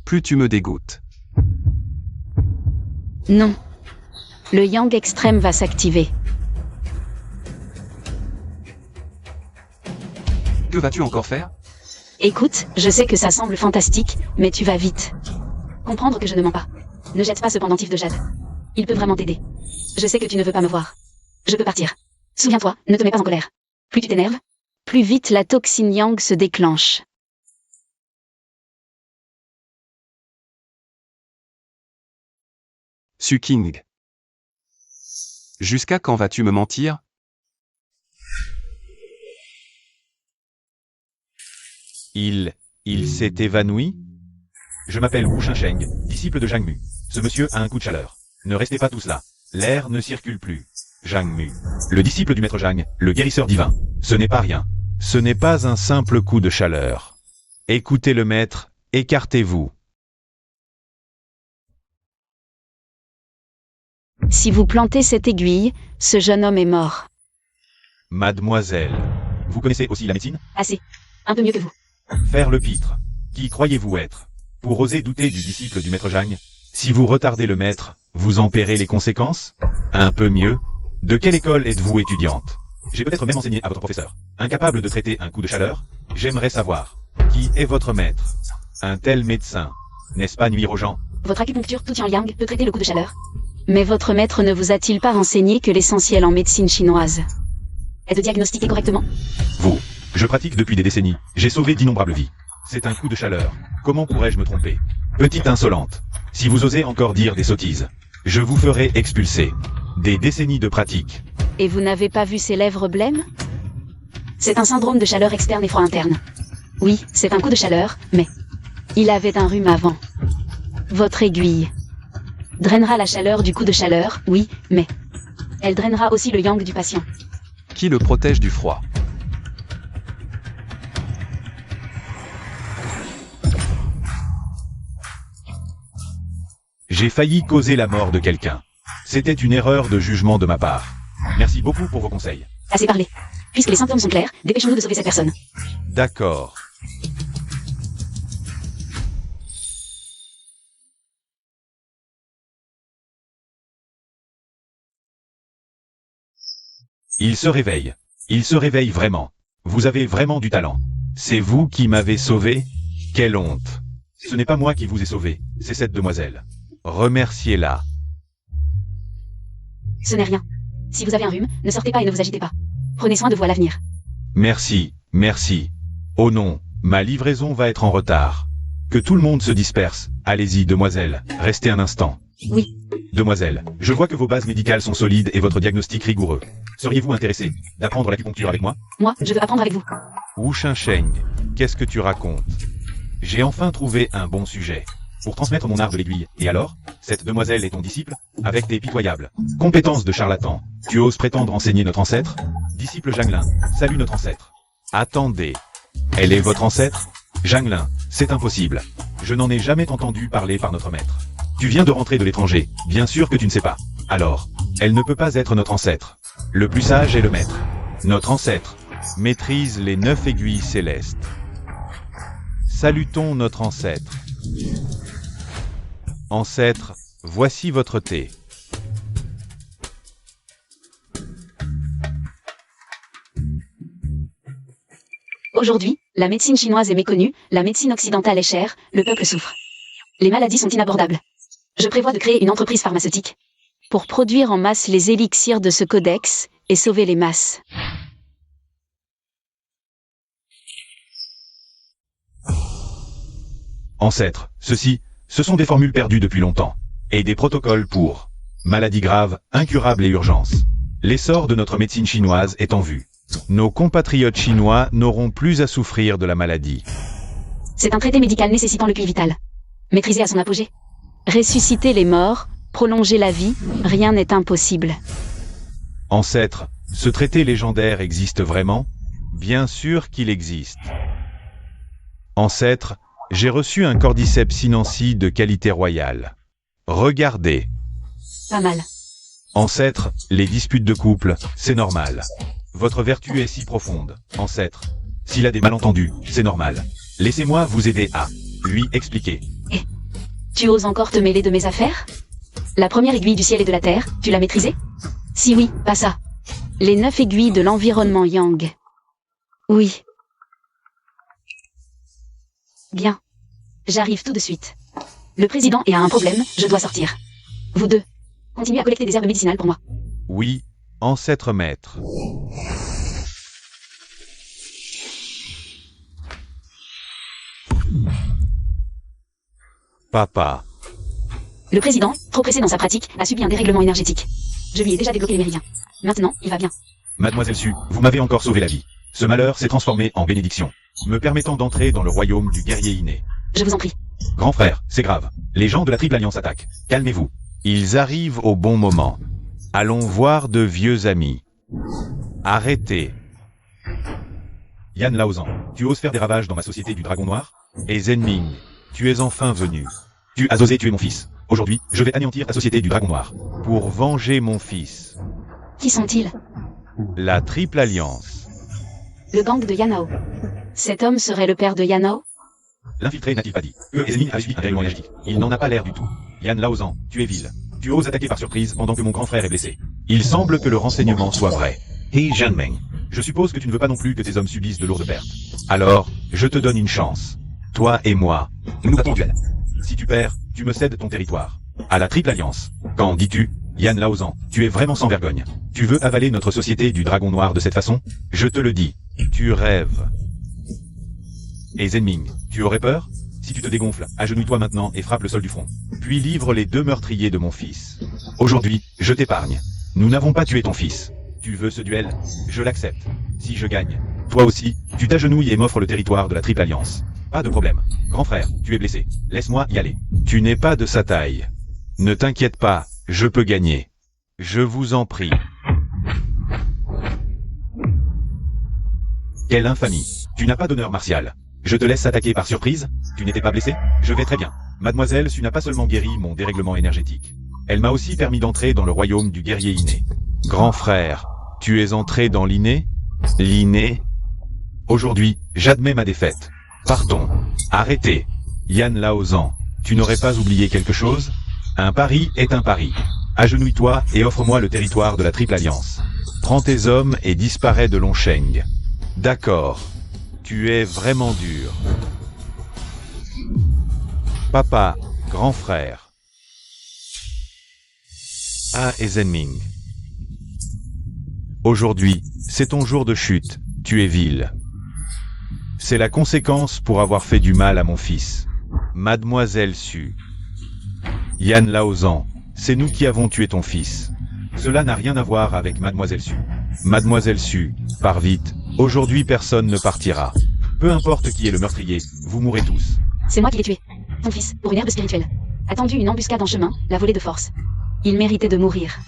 plus tu me dégoûtes. Non. Le yang extrême va s'activer. Que vas-tu encore faire? Écoute, je sais que ça semble fantastique, mais tu vas vite comprendre que je ne mens pas. Ne jette pas ce pendentif de jade. Il peut vraiment t'aider. Je sais que tu ne veux pas me voir. Je peux partir. Souviens-toi, ne te mets pas en colère. Plus tu t'énerves, plus vite la toxine yang se déclenche. Tsukine. Jusqu'à quand vas-tu me mentir? Il s'est évanoui? Je m'appelle Wu Shensheng, disciple de Zhang Mu. Ce monsieur a un coup de chaleur. Ne restez pas tous là. L'air ne circule plus. Zhang Mu. Le disciple du maître Zhang, le guérisseur divin. Ce n'est pas rien. Ce n'est pas un simple coup de chaleur. Écoutez le maître, écartez-vous. Si vous plantez cette aiguille, ce jeune homme est mort. Mademoiselle, vous connaissez aussi la médecine? Assez. Un peu mieux que vous. Faire le pitre. Qui croyez-vous être? Pour oser douter du disciple du maître Zhang, si vous retardez le maître, vous en paierez les conséquences? Un peu mieux. De quelle école êtes-vous étudiante? J'ai peut-être même enseigné à votre professeur. Incapable de traiter un coup de chaleur? J'aimerais savoir. Qui est votre maître? Un tel médecin. N'est-ce pas nuire aux gens? Votre acupuncture tout en yang peut traiter le coup de chaleur. Mais votre maître ne vous a-t-il pas renseigné que l'essentiel en médecine chinoise est de diagnostiquer correctement? Vous. Je pratique depuis des décennies. J'ai sauvé d'innombrables vies. C'est un coup de chaleur. Comment pourrais-je me tromper? Petite insolente. Si vous osez encore dire des sottises, je vous ferai expulser. Des décennies de pratique. Et vous n'avez pas vu ses lèvres blêmes? C'est un syndrome de chaleur externe et froid interne. Oui, c'est un coup de chaleur, mais il avait un rhume avant. Votre aiguille drainera la chaleur du coup de chaleur, oui, mais elle drainera aussi le yang du patient. Qui le protège du froid? J'ai failli causer la mort de quelqu'un. C'était une erreur de jugement de ma part. Merci beaucoup pour vos conseils. Assez parlé. Puisque les symptômes sont clairs, dépêchons-nous de sauver cette personne. D'accord. Il se réveille. Il se réveille vraiment. Vous avez vraiment du talent. C'est vous qui m'avez sauvé? Quelle honte. Ce n'est pas moi qui vous ai sauvé, c'est cette demoiselle. Remerciez-la. Ce n'est rien. Si vous avez un rhume, ne sortez pas et ne vous agitez pas. Prenez soin de vous à l'avenir. Merci, merci. Oh non, ma livraison va être en retard. Que tout le monde se disperse. Allez-y, demoiselle, restez un instant. Oui. Demoiselle, je vois que vos bases médicales sont solides et votre diagnostic rigoureux. Seriez-vous intéressé d'apprendre l'acupuncture avec moi? Moi, je veux apprendre avec vous. Wu Shensheng, qu'est-ce que tu racontes? J'ai enfin trouvé un bon sujet. Pour transmettre mon art de l'aiguille. Et alors? Cette demoiselle est ton disciple? Avec tes pitoyables compétences de charlatan, tu oses prétendre enseigner notre ancêtre? Disciple Zhanglin, salut notre ancêtre. Attendez. Elle est votre ancêtre? Zhanglin, c'est impossible. Je n'en ai jamais entendu parler par notre maître. Tu viens de rentrer de l'étranger, bien sûr que tu ne sais pas. Alors, elle ne peut pas être notre ancêtre. Le plus sage est le maître. Notre ancêtre maîtrise les 9 aiguilles célestes. Salutons notre ancêtre. Ancêtre, voici votre thé. Aujourd'hui, la médecine chinoise est méconnue, la médecine occidentale est chère, le peuple souffre. Les maladies sont inabordables. Je prévois de créer une entreprise pharmaceutique pour produire en masse les élixirs de ce codex et sauver les masses. Ancêtres, ce sont des formules perdues depuis longtemps, et des protocoles pour maladies graves, incurables et urgences. L'essor de notre médecine chinoise est en vue. Nos compatriotes chinois n'auront plus à souffrir de la maladie. C'est un traité médical nécessitant le puits vital. Maîtrisé à son apogée. Ressusciter les morts, prolonger la vie, rien n'est impossible. Ancêtres, ce traité légendaire existe vraiment? Bien sûr qu'il existe. Ancêtres, j'ai reçu un cordyceps sinensis de qualité royale. Regardez. Pas mal. Ancêtres, les disputes de couple, c'est normal. Votre vertu est si profonde, ancêtre. S'il a des malentendus, c'est normal. Laissez-moi vous aider à lui expliquer. Tu oses encore te mêler de mes affaires? La première aiguille du ciel et de la terre, tu l'as maîtrisée? Si oui, pas ça. Les 9 aiguilles de l'environnement yang. Oui. Bien. J'arrive tout de suite. Le président a un problème, je dois sortir. Vous deux, continuez à collecter des herbes médicinales pour moi. Oui, ancêtre maître. Papa. Le président, trop pressé dans sa pratique, a subi un dérèglement énergétique. Je lui ai déjà débloqué les méridiens. Maintenant, il va bien. Mademoiselle Su, vous m'avez encore sauvé la vie. Ce malheur s'est transformé en bénédiction, me permettant d'entrer dans le royaume du guerrier inné. Je vous en prie. Grand frère, c'est grave. Les gens de la Triple Alliance attaquent. Calmez-vous. Ils arrivent au bon moment. Allons voir de vieux amis. Arrêtez. Yan Laozan, tu oses faire des ravages dans ma société du Dragon Noir? Et Zenming, tu es enfin venu. Tu as osé tuer mon fils. Aujourd'hui, je vais anéantir ta société du Dragon Noir. Pour venger mon fils. Qui sont-ils? La Triple Alliance. Le gang de Yanao. Cet homme serait le père de Yanao? L'infiltré n'a-t-il pas dit que Zenming a subi un dérèglement énergétique? Il n'en a pas l'air du tout. Yan Laozan, tu es vil. Tu oses attaquer par surprise pendant que mon grand frère est blessé. Il semble que le renseignement soit vrai. He Jianming, je suppose que tu ne veux pas non plus que tes hommes subissent de lourdes pertes. Alors, je te donne une chance. Toi et moi, nous nous battons en duel. Si tu perds, tu me cèdes ton territoire. À la Triple Alliance. Qu'en dis-tu? Yan Laozan, tu es vraiment sans vergogne. Tu veux avaler notre société du Dragon Noir de cette façon? Je te le dis. Tu rêves. Et Zenming, tu aurais peur? Si tu te dégonfles, agenouille-toi maintenant et frappe le sol du front. Puis livre les 2 meurtriers de mon fils. Aujourd'hui, je t'épargne. Nous n'avons pas tué ton fils. Tu veux ce duel? Je l'accepte. Si je gagne, toi aussi, tu t'agenouilles et m'offres le territoire de la Triple Alliance. Pas de problème. Grand frère, tu es blessé. Laisse-moi y aller. Tu n'es pas de sa taille. Ne t'inquiète pas, je peux gagner. Je vous en prie. Quelle infamie. Tu n'as pas d'honneur martial. Je te laisse attaquer par surprise? Tu n'étais pas blessé? Je vais très bien. Mademoiselle Su n'a pas seulement guéri mon dérèglement énergétique. Elle m'a aussi permis d'entrer dans le royaume du guerrier inné. Grand frère, tu es entré dans l'inné? L'inné? Aujourd'hui, j'admets ma défaite. Partons. Arrêtez. Yan Laozan, tu n'aurais pas oublié quelque chose? Un pari est un pari. Agenouille-toi et offre-moi le territoire de la Triple Alliance. Prends tes hommes et disparais de Longsheng. D'accord. Tu es vraiment dur. Papa, grand frère. Ah, et Zenming. Aujourd'hui, c'est ton jour de chute, tu es vil. C'est la conséquence pour avoir fait du mal à mon fils. Mademoiselle Su. Yan Laozan, c'est nous qui avons tué ton fils. Cela n'a rien à voir avec Mademoiselle Su. Mademoiselle Su, pars vite, aujourd'hui personne ne partira. Peu importe qui est le meurtrier, vous mourrez tous. C'est moi qui l'ai tué. Ton fils, pour une herbe spirituelle. Attendu une embuscade en chemin, l'a volé de force. Il méritait de mourir.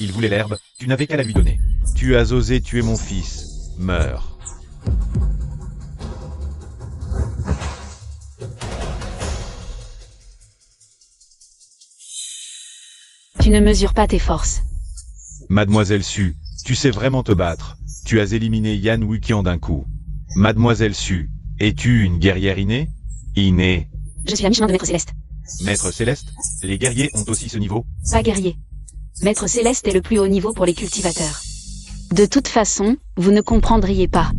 Il voulait l'herbe, tu n'avais qu'à la lui donner. Tu as osé tuer mon fils. Meurs. Tu ne mesures pas tes forces. Mademoiselle Su, tu sais vraiment te battre. Tu as éliminé Yan Wuqian d'un coup. Mademoiselle Su, es-tu une guerrière innée? Innée. Je suis à mi-chemin de Maître Céleste. Maître Céleste, les guerriers ont aussi ce niveau? Pas guerrier. Maître Céleste est le plus haut niveau pour les cultivateurs. De toute façon, vous ne comprendriez pas.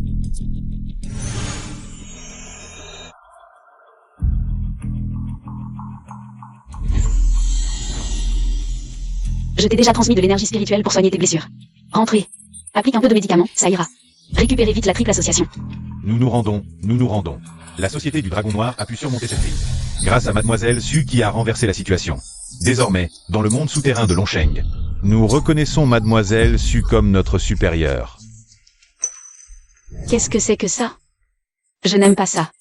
Je t'ai déjà transmis de l'énergie spirituelle pour soigner tes blessures. Rentrez. Applique un peu de médicaments, ça ira. Récupérez vite la triple association. Nous nous rendons, nous nous rendons. La Société du Dragon Noir a pu surmonter cette crise. Grâce à Mademoiselle Su qui a renversé la situation. Désormais, dans le monde souterrain de Longsheng, nous reconnaissons Mademoiselle Su comme notre supérieure. Qu'est-ce que c'est que ça? Je n'aime pas ça.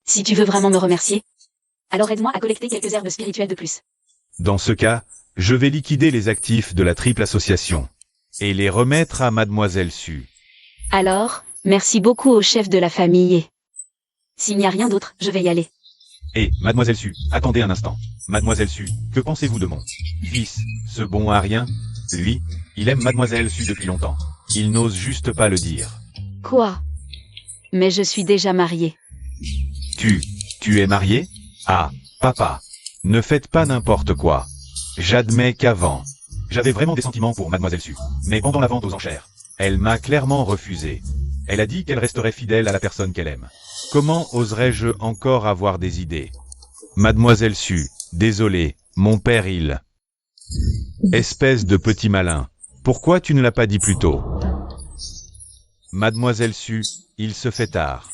Si tu veux vraiment me remercier, alors aide-moi à collecter quelques herbes spirituelles de plus. Dans ce cas, je vais liquider les actifs de la triple association et les remettre à Mademoiselle Su. Alors, merci beaucoup au chef de la famille. S'il n'y a rien d'autre, je vais y aller. Et, Mademoiselle Su, attendez un instant. Mademoiselle Su, que pensez-vous de mon fils, ce bon à rien? Lui, il aime Mademoiselle Su depuis longtemps. Il n'ose juste pas le dire. Quoi? Mais je suis déjà mariée. Tu es marié? Ah, papa. Ne faites pas n'importe quoi. J'admets qu'avant, j'avais vraiment des sentiments pour Mademoiselle Su. Mais pendant la vente aux enchères, elle m'a clairement refusé. Elle a dit qu'elle resterait fidèle à la personne qu'elle aime. Comment oserais-je encore avoir des idées? Mademoiselle Su, désolé, mon père il... Espèce de petit malin. Pourquoi tu ne l'as pas dit plus tôt? Mademoiselle Su, il se fait tard.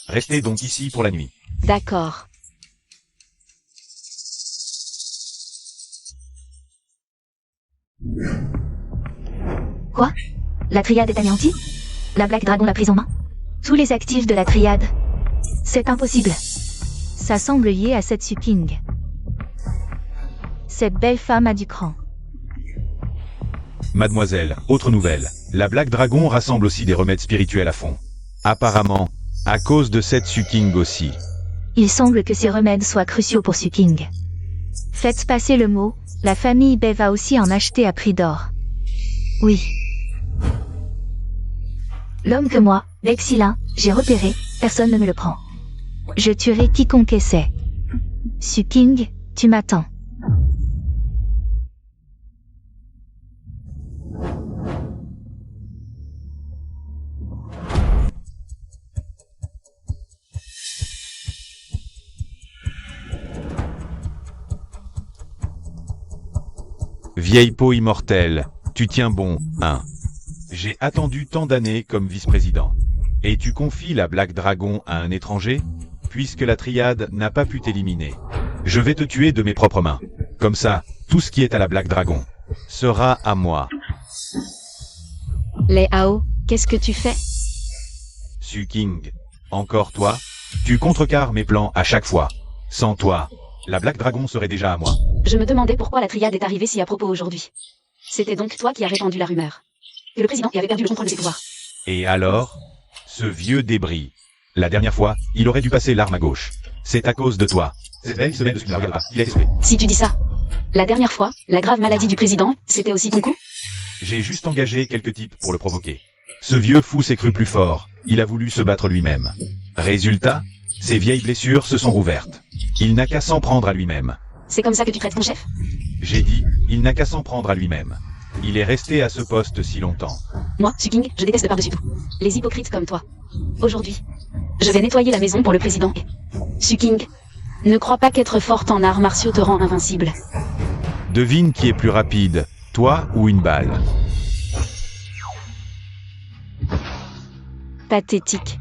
Restez donc ici pour la nuit. D'accord. Quoi? La triade est anéantie? La Black Dragon l'a prise en main? Tous les actifs de la triade? C'est impossible. Ça semble lié à cette Suking. Cette belle femme a du cran. Mademoiselle, autre nouvelle. La Black Dragon rassemble aussi des remèdes spirituels à fond. Apparemment, à cause de cette Suking aussi. Il semble que ces remèdes soient cruciaux pour Suking. Faites passer le mot, la famille Bei va aussi en acheter à prix d'or. Oui. L'homme que moi, Vexilin, j'ai repéré, personne ne me le prend. Je tuerai quiconque essaie. Suking, tu m'attends. Vieille peau immortelle, tu tiens bon, hein. J'ai attendu tant d'années comme vice-président. Et tu confies la Black Dragon à un étranger? Puisque la triade n'a pas pu t'éliminer. Je vais te tuer de mes propres mains. Comme ça, tout ce qui est à la Black Dragon sera à moi. Les Hao, qu'est-ce que tu fais? Suking, encore toi? Tu contrecarres mes plans à chaque fois. Sans toi, la Black Dragon serait déjà à moi. Je me demandais pourquoi la triade est arrivée si à propos aujourd'hui. C'était donc toi qui as répandu la rumeur. Que le président y avait perdu le contrôle de ses pouvoirs. Et alors? Ce vieux débris. La dernière fois, il aurait dû passer l'arme à gauche. C'est à cause de toi. Cette belle semaine de ce qu'il ne regardera. Il a esprit. Si tu dis ça. La dernière fois, la grave maladie du président, c'était aussi ton coup? J'ai juste engagé quelques types pour le provoquer. Ce vieux fou s'est cru plus fort. Il a voulu se battre lui-même. Résultat, ses vieilles blessures se sont rouvertes. Il n'a qu'à s'en prendre à lui-même. C'est comme ça que tu traites ton chef? J'ai dit, il n'a qu'à s'en prendre à lui-même. Il est resté à ce poste si longtemps. Moi, Suking, je déteste par-dessus tout les hypocrites comme toi. Aujourd'hui, je vais nettoyer la maison pour le président et... Suking, ne crois pas qu'être forte en arts martiaux te rend invincible. Devine qui est plus rapide, toi ou une balle? Pathétique.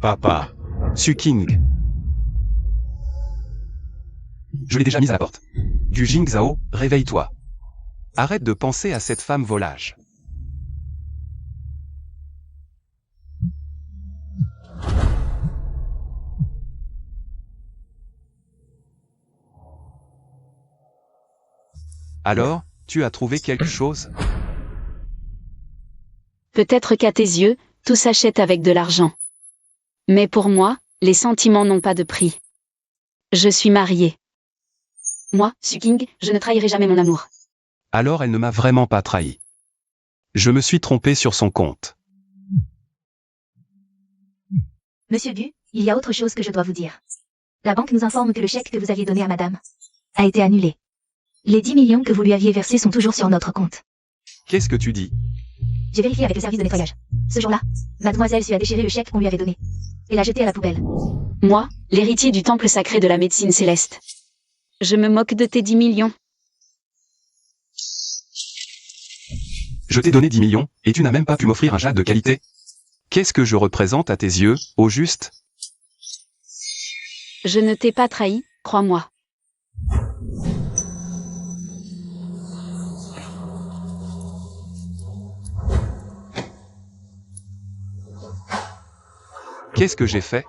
Papa. Suking. Je l'ai déjà mise à la porte. Du Jing Zhao, réveille-toi. Arrête de penser à cette femme volage. Alors, tu as trouvé quelque chose? Peut-être qu'à tes yeux, tout s'achète avec de l'argent. Mais pour moi, les sentiments n'ont pas de prix. Je suis mariée. Moi, Suking, je ne trahirai jamais mon amour. Alors elle ne m'a vraiment pas trahi. Je me suis trompé sur son compte. Monsieur Du, il y a autre chose que je dois vous dire. La banque nous informe que le chèque que vous aviez donné à madame a été annulé. Les 10 millions que vous lui aviez versés sont toujours sur notre compte. Qu'est-ce que tu dis? J'ai vérifié avec le service de nettoyage. Ce jour-là, mademoiselle Su a déchiré le chèque qu'on lui avait donné et l'a jeté à la poubelle. Moi, l'héritier du temple sacré de la médecine céleste. Je me moque de tes 10 millions. Je t'ai donné 10 millions, et tu n'as même pas pu m'offrir un jade de qualité. Qu'est-ce que je représente à tes yeux, au juste? Je ne t'ai pas trahi, crois-moi. Qu'est-ce que j'ai fait?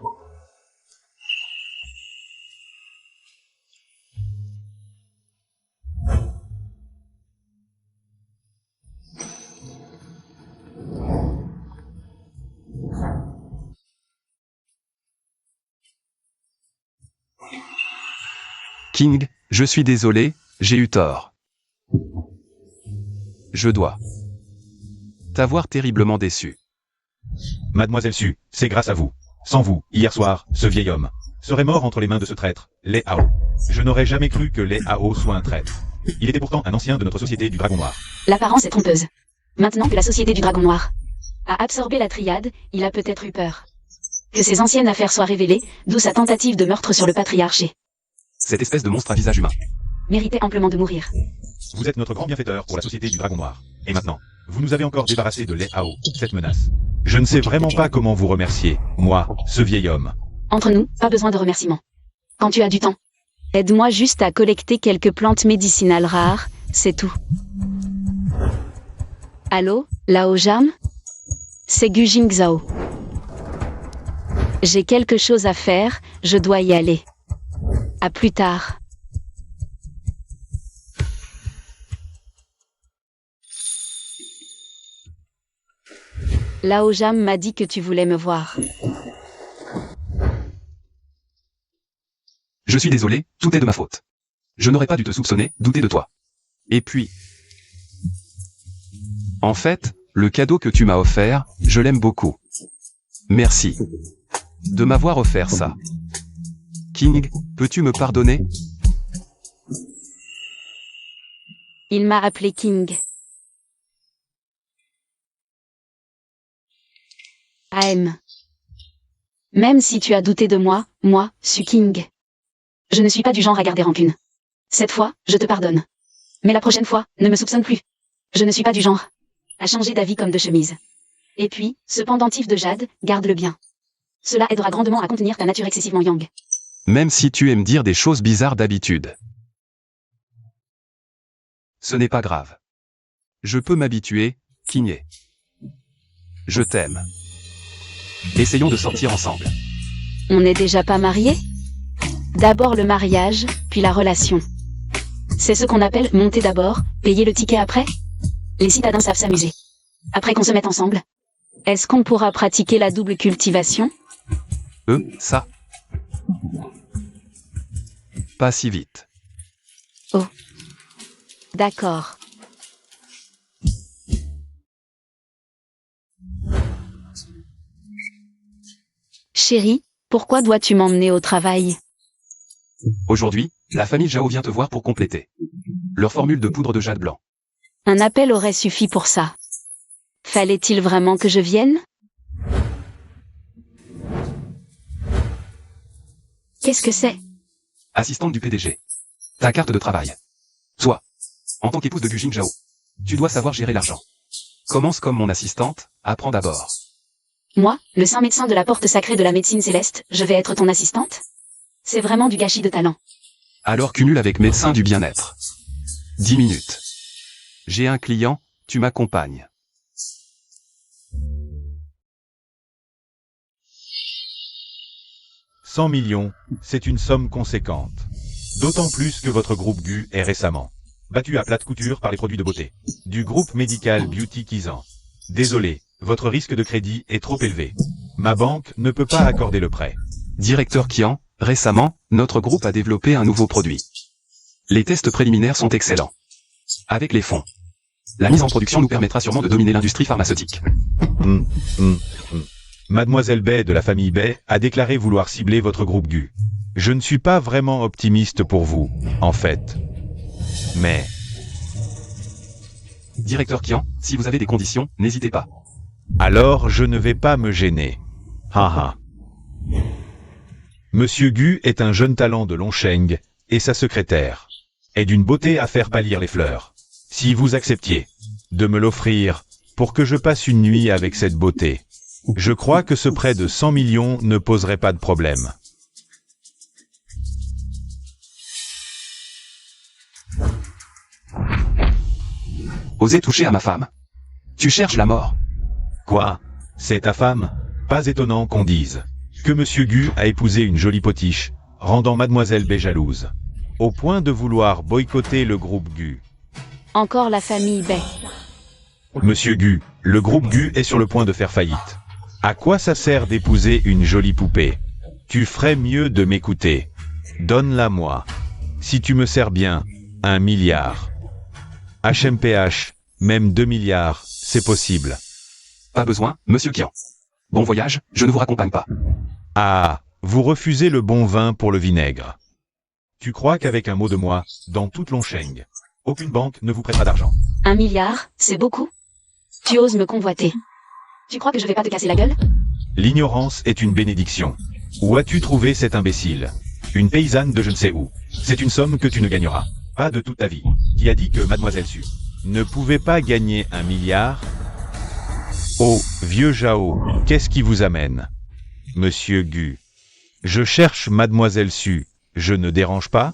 King, je suis désolé, j'ai eu tort. Je dois t'avoir terriblement déçu. Mademoiselle Su, c'est grâce à vous. Sans vous, hier soir, ce vieil homme serait mort entre les mains de ce traître, Lei Hao. Je n'aurais jamais cru que Lei Hao soit un traître. Il était pourtant un ancien de notre société du Dragon Noir. L'apparence est trompeuse. Maintenant que la société du Dragon Noir a absorbé la triade, il a peut-être eu peur que ses anciennes affaires soient révélées, d'où sa tentative de meurtre sur le patriarché. Cette espèce de monstre à visage humain Méritait amplement de mourir. Vous êtes notre grand bienfaiteur pour la société du Dragon Noir. Et maintenant, vous nous avez encore débarrassé de Lei Hao, cette menace. Je ne sais vraiment pas comment vous remercier, moi, ce vieil homme. Entre nous, pas besoin de remerciements. Quand tu as du temps, aide-moi juste à collecter quelques plantes médicinales rares, c'est tout. Allô, Lao Jam? C'est Gu Jingzhao. J'ai quelque chose à faire, je dois y aller. À plus tard. Lao Jam m'a dit que tu voulais me voir. Je suis désolé, tout est de ma faute. Je n'aurais pas dû te soupçonner, douter de toi. Et puis... En fait, le cadeau que tu m'as offert, je l'aime beaucoup. Merci de m'avoir offert ça. King, peux-tu me pardonner? Il m'a appelé King. AM. Même si tu as douté de moi, suis King. Je ne suis pas du genre à garder rancune. Cette fois, je te pardonne. Mais la prochaine fois, ne me soupçonne plus. Je ne suis pas du genre à changer d'avis comme de chemise. Et puis, ce pendentif de jade, garde-le bien. Cela aidera grandement à contenir ta nature excessivement yang. Même si tu aimes dire des choses bizarres d'habitude. Ce n'est pas grave. Je peux m'habituer, King. Je t'aime. Essayons de sortir ensemble. On n'est déjà pas mariés? D'abord le mariage, puis la relation. C'est ce qu'on appelle monter d'abord, payer le ticket après? Les citadins savent s'amuser. Après qu'on se mette ensemble. Est-ce qu'on pourra pratiquer la double cultivation? Ça. Pas si vite. Oh. D'accord. Chérie, pourquoi dois-tu m'emmener au travail? Aujourd'hui, la famille Zhao vient te voir pour compléter leur formule de poudre de jade blanc. Un appel aurait suffi pour ça. Fallait-il vraiment que je vienne? Qu'est-ce que c'est? Assistante du PDG. Ta carte de travail. Toi, en tant qu'épouse de Gu Jingzhao, tu dois savoir gérer l'argent. Commence comme mon assistante, apprends d'abord. Moi, le saint médecin de la porte sacrée de la médecine céleste, je vais être ton assistante? C'est vraiment du gâchis de talent. Alors cumule avec médecin du bien-être. 10 minutes. J'ai un client, tu m'accompagnes. « 100 millions, c'est une somme conséquente. D'autant plus que votre groupe Gu est récemment battu à plate couture par les produits de beauté du groupe médical Beauty Kizan. Désolé, votre risque de crédit est trop élevé. Ma banque ne peut pas accorder le prêt. Directeur Kian, récemment, notre groupe a développé un nouveau produit. Les tests préliminaires sont excellents. Avec les fonds, la mise en production nous permettra sûrement de dominer l'industrie pharmaceutique. Mademoiselle Bay de la famille Bay a déclaré vouloir cibler votre groupe Gu. Je ne suis pas vraiment optimiste pour vous, en fait. Mais... Directeur Kian, si vous avez des conditions, n'hésitez pas. Alors je ne vais pas me gêner. Haha. Monsieur Gu est un jeune talent de Longsheng, et sa secrétaire est d'une beauté à faire pâlir les fleurs. Si vous acceptiez de me l'offrir, pour que je passe une nuit avec cette beauté. Je crois que ce prêt de 100 millions ne poserait pas de problème. Osez toucher à ma femme. Tu cherches la mort. Quoi? C'est ta femme? Pas étonnant qu'on dise que Monsieur Gu a épousé une jolie potiche, rendant Mademoiselle B jalouse, au point de vouloir boycotter le groupe Gu. Encore la famille Bay. Monsieur Gu, le groupe Gu est sur le point de faire faillite. À quoi ça sert d'épouser une jolie poupée? Tu ferais mieux de m'écouter. Donne-la moi. Si tu me sers bien, 1 milliard. HMPH, même 2 milliards, c'est possible. Pas besoin, monsieur Kian. Bon voyage, je ne vous raccompagne pas. Ah, vous refusez le bon vin pour le vinaigre. Tu crois qu'avec un mot de moi, dans toute Longsheng, aucune banque ne vous prêtera d'argent. 1 milliard, c'est beaucoup. Tu oses me convoiter. Tu crois que je vais pas te casser la gueule? L'ignorance est une bénédiction. Où as-tu trouvé cet imbécile? Une paysanne de je ne sais où. C'est une somme que tu ne gagneras. Pas de toute ta vie. Qui a dit que Mademoiselle Su ne pouvait pas gagner 1 milliard? Oh, vieux Jao, qu'est-ce qui vous amène? Monsieur Gu. Je cherche Mademoiselle Su. Je ne dérange pas?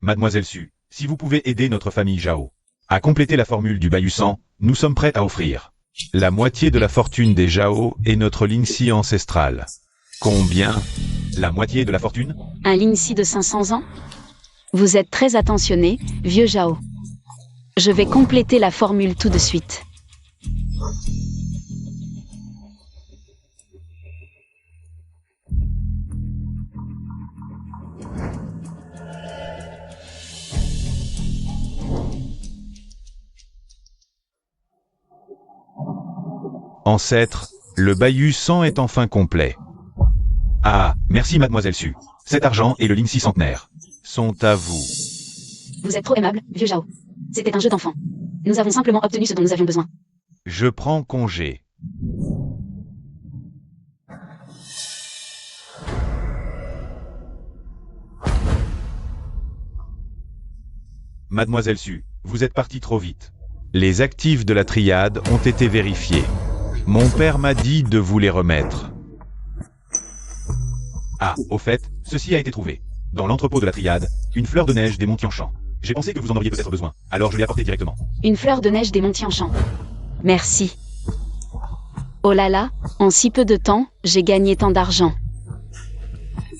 Mademoiselle Su, si vous pouvez aider notre famille Jao à compléter la formule du Bayusan, nous sommes prêts à offrir la moitié de la fortune des Jao et notre Lingxi ancestral. Combien? La moitié de la fortune? Un Lingxi de 500 ans? Vous êtes très attentionné, vieux Jao. Je vais compléter la formule tout de suite. Ancêtre, le Bayusan est enfin complet. Ah, merci Mademoiselle Su. Cet argent et le Lingxi centenaire sont à vous. Vous êtes trop aimable, vieux Jao. C'était un jeu d'enfant. Nous avons simplement obtenu ce dont nous avions besoin. Je prends congé. Mademoiselle Su, vous êtes partie trop vite. Les actifs de la triade ont été vérifiés. Mon père m'a dit de vous les remettre. Ah, au fait, ceci a été trouvé. Dans l'entrepôt de la triade, une fleur de neige des monts Tianshan. J'ai pensé que vous en auriez peut-être besoin, alors je l'ai apporté directement. Une fleur de neige des monts Tianshan. Merci. Oh là là, en si peu de temps, j'ai gagné tant d'argent.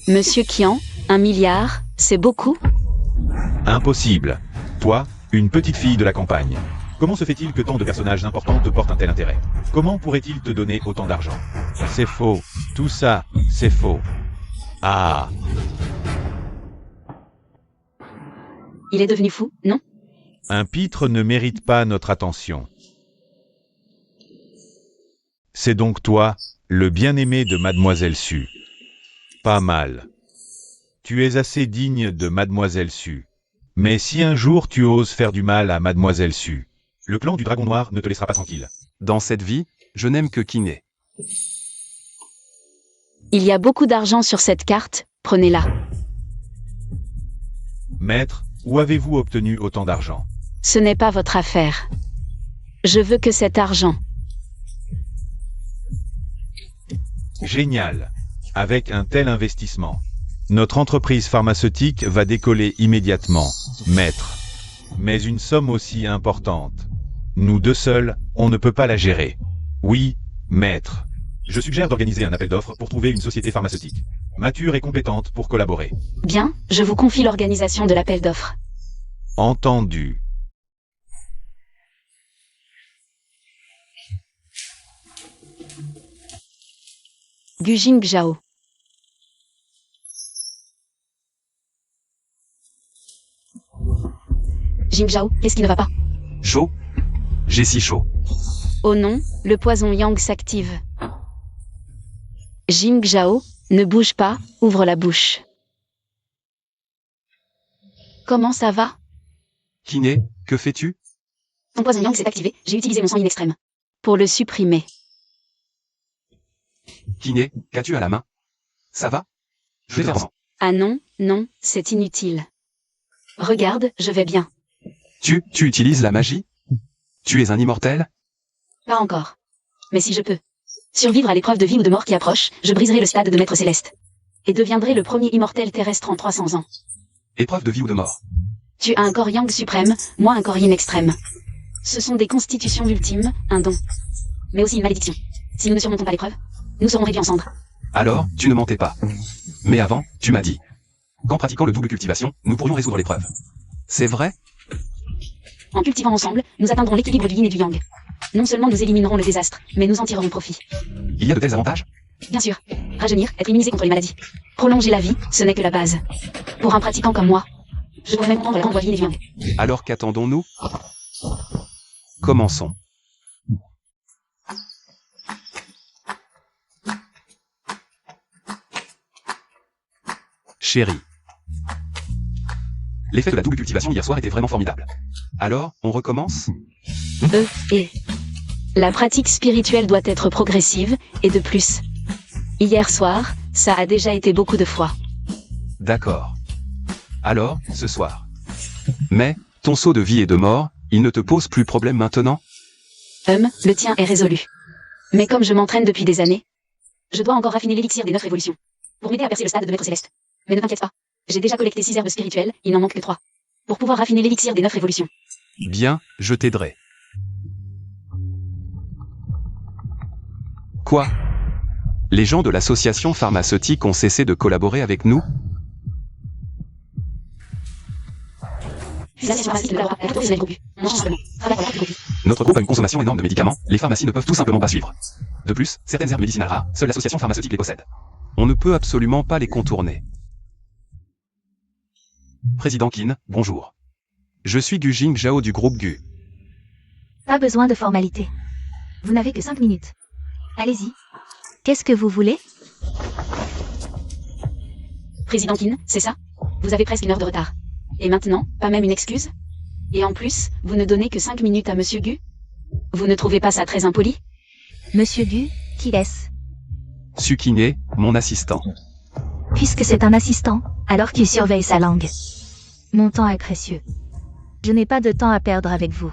Monsieur Kian, 1 milliard, c'est beaucoup? Impossible. Toi, une petite fille de la campagne. Comment se fait-il que tant de personnages importants te portent un tel intérêt? Comment pourraient-ils te donner autant d'argent? C'est faux. Tout ça, c'est faux. Ah. Il est devenu fou, non? Un pitre ne mérite pas notre attention. C'est donc toi, le bien-aimé de Mademoiselle Su. Pas mal. Tu es assez digne de Mademoiselle Su. Mais si un jour tu oses faire du mal à Mademoiselle Su, le clan du Dragon Noir ne te laissera pas tranquille. Dans cette vie, je n'aime que Kiné. Il y a beaucoup d'argent sur cette carte, prenez-la. Maître, où avez-vous obtenu autant d'argent? Ce n'est pas votre affaire. Je veux que cet argent. Génial. Avec un tel investissement, notre entreprise pharmaceutique va décoller immédiatement, maître. Mais une somme aussi importante. Nous deux seuls, on ne peut pas la gérer. Oui, maître. Je suggère d'organiser un appel d'offres pour trouver une société pharmaceutique, mature et compétente pour collaborer. Bien, je vous confie l'organisation de l'appel d'offres. Entendu. Gu Jingzhao. Jingzhao, qu'est-ce qui ne va pas? Chaud? J'ai si chaud. Oh non, le poison Yang s'active. Jingzhao, ne bouge pas, ouvre la bouche. Comment ça va? Kiné, que fais-tu? Ton poison Yang s'est activé, j'ai utilisé mon sang in extrême. Pour le supprimer. Kiné, qu'as-tu à la main? Ça va? Je vais faire. Ah non, non, c'est inutile. Regarde, je vais bien. Tu utilises la magie? Tu es un immortel? Pas encore. Mais si je peux survivre à l'épreuve de vie ou de mort qui approche, je briserai le stade de maître céleste. Et deviendrai le premier immortel terrestre en 300 ans. Épreuve de vie ou de mort. Tu as un corps yang suprême, moi un corps yin extrême. Ce sont des constitutions ultimes, un don. Mais aussi une malédiction. Si nous ne surmontons pas l'épreuve, nous serons réduits en cendres. Alors, tu ne mentais pas. Mais avant, tu m'as dit. Qu'en pratiquant le double cultivation, nous pourrions résoudre l'épreuve. C'est vrai? En cultivant ensemble, nous atteindrons l'équilibre du yin et du yang. Non seulement nous éliminerons le désastre, mais nous en tirerons profit. Il y a de tels avantages? Bien sûr. Rajeunir, être immunisé contre les maladies. Prolonger la vie, ce n'est que la base. Pour un pratiquant comme moi, je pourrais même prendre la grande voie yin et du yang. Alors qu'attendons-nous? Commençons. Chérie. L'effet de la double cultivation hier soir était vraiment formidable. Alors, on recommence? Et la pratique spirituelle doit être progressive, et de plus. Hier soir, ça a déjà été beaucoup de fois. D'accord. Alors, ce soir. Mais, ton saut de vie et de mort, il ne te pose plus problème maintenant? Le tien est résolu. Mais comme je m'entraîne depuis des années, je dois encore raffiner l'élixir des 9 révolutions, pour m'aider à percer le stade de maître céleste. Mais ne t'inquiète pas, j'ai déjà collecté 6 herbes spirituelles, il n'en manque que 3. Pour pouvoir raffiner l'élixir des 9 révolutions. Bien, je t'aiderai. Quoi? Les gens de l'association pharmaceutique ont cessé de collaborer avec nous? Notre groupe a une consommation énorme de médicaments, les pharmacies ne peuvent tout simplement pas suivre. De plus, certaines herbes médicinales rares, seule l'association pharmaceutique les possède. On ne peut absolument pas les contourner. Président Qin, bonjour. Je suis Gu Jing Zhao du groupe Gu. Pas besoin de formalité. Vous n'avez que 5 minutes. Allez-y. Qu'est-ce que vous voulez? Président Qin, c'est ça? Vous avez presque 1 heure de retard. Et maintenant, pas même une excuse? Et en plus, vous ne donnez que 5 minutes à Monsieur Gu? Vous ne trouvez pas ça très impoli? Monsieur Gu, qui est-ce? Sukine, mon assistant. Puisque c'est un assistant, alors qu'il surveille sa langue. Mon temps est précieux. Je n'ai pas de temps à perdre avec vous.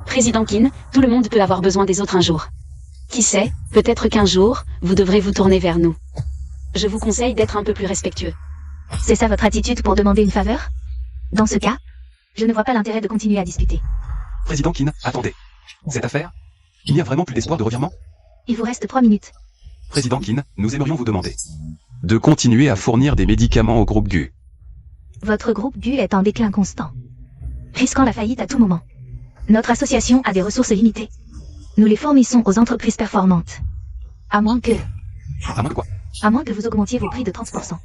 Président Qin, tout le monde peut avoir besoin des autres un jour. Qui sait, peut-être qu'un jour, vous devrez vous tourner vers nous. Je vous conseille d'être un peu plus respectueux. C'est ça votre attitude pour demander une faveur? Dans ce cas, je ne vois pas l'intérêt de continuer à discuter. Président Qin, attendez. Cette affaire? Il n'y a vraiment plus d'espoir de revirement? Il vous reste 3 minutes. Président Qin, nous aimerions vous demander de continuer à fournir des médicaments au groupe Gu. Votre groupe Gu est en déclin constant, risquant la faillite à tout moment. Notre association a des ressources limitées. Nous les fournissons aux entreprises performantes. À moins que... À moins de quoi? À moins que vous augmentiez vos prix de 30%.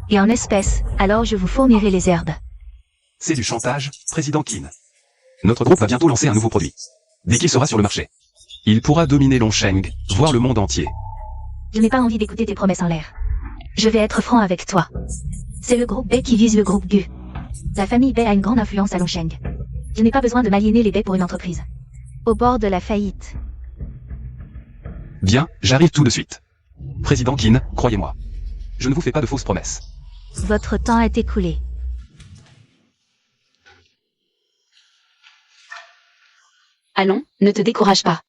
Et en espèces, alors je vous fournirai les herbes. C'est du chantage, Président Qin. Notre groupe va bientôt lancer un nouveau produit. Dès qu'il sera sur le marché, il pourra dominer Longsheng, voire le monde entier. Je n'ai pas envie d'écouter tes promesses en l'air. Je vais être franc avec toi. C'est le groupe Bei qui vise le groupe Gu. La famille Bei a une grande influence à Longsheng. Je n'ai pas besoin de m'aliéner les Bei pour une entreprise. Au bord de la faillite. Bien, j'arrive tout de suite. Président Qin, croyez-moi. Je ne vous fais pas de fausses promesses. Votre temps est écoulé. Allons, ne te décourage pas.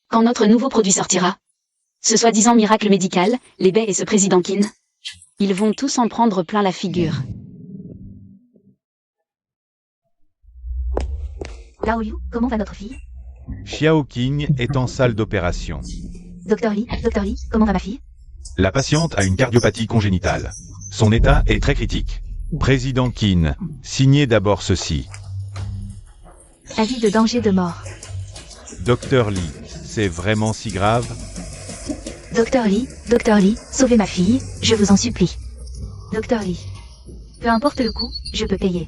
Quand notre nouveau produit sortira, ce soi-disant miracle médical, les Bei et ce président Qin, ils vont tous en prendre plein la figure. Lao Liu, comment va notre fille? Xiao Qing est en salle d'opération. Docteur Li, comment va ma fille? La patiente a une cardiopathie congénitale. Son état est très critique. Président Qin, signez d'abord ceci. Avis de danger de mort. Docteur Li, c'est vraiment si grave? Docteur Li, sauvez ma fille, je vous en supplie. Docteur Li. Peu importe le coût, je peux payer.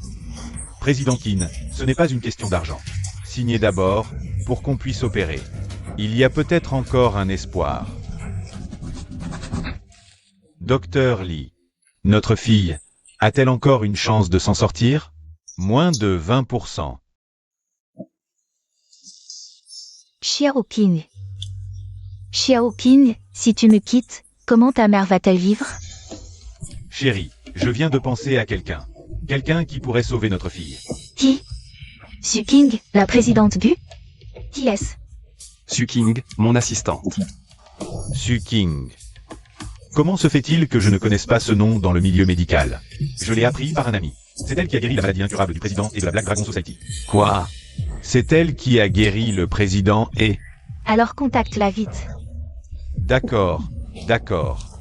Président Qin, ce n'est pas une question d'argent. Signez d'abord, pour qu'on puisse opérer. Il y a peut-être encore un espoir. Docteur Li, notre fille, a-t-elle encore une chance de s'en sortir? Moins de 20%. Xiao Qing. Xiaoqing, si tu me quittes, comment ta mère va-t-elle vivre? Chérie, je viens de penser à quelqu'un. Quelqu'un qui pourrait sauver notre fille. Qui? Su King, la présidente du? Qui est-ce? Su King, mon assistante. Su King. Comment se fait-il que je ne connaisse pas ce nom dans le milieu médical? Je l'ai appris par un ami. C'est elle qui a guéri la maladie incurable du président et de la Black Dragon Society. Quoi? C'est elle qui a guéri le président et... Alors contacte-la vite. D'accord, d'accord.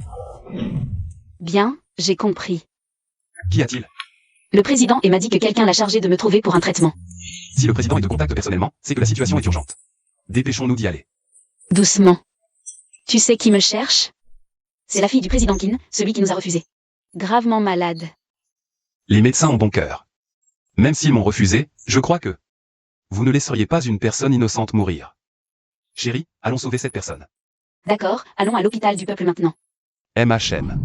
Bien, j'ai compris. Qu'y a-t-il? Le président m'a dit que quelqu'un l'a chargé de me trouver pour un traitement. Si le président est de contact personnellement, c'est que la situation est urgente. Dépêchons-nous d'y aller. Doucement. Tu sais qui me cherche? C'est la fille du président Qin, celui qui nous a refusés. Gravement malade. Les médecins ont bon cœur. Même s'ils m'ont refusé, je crois que... Vous ne laisseriez pas une personne innocente mourir. Chérie, allons sauver cette personne. D'accord, allons à l'hôpital du peuple maintenant. MHM.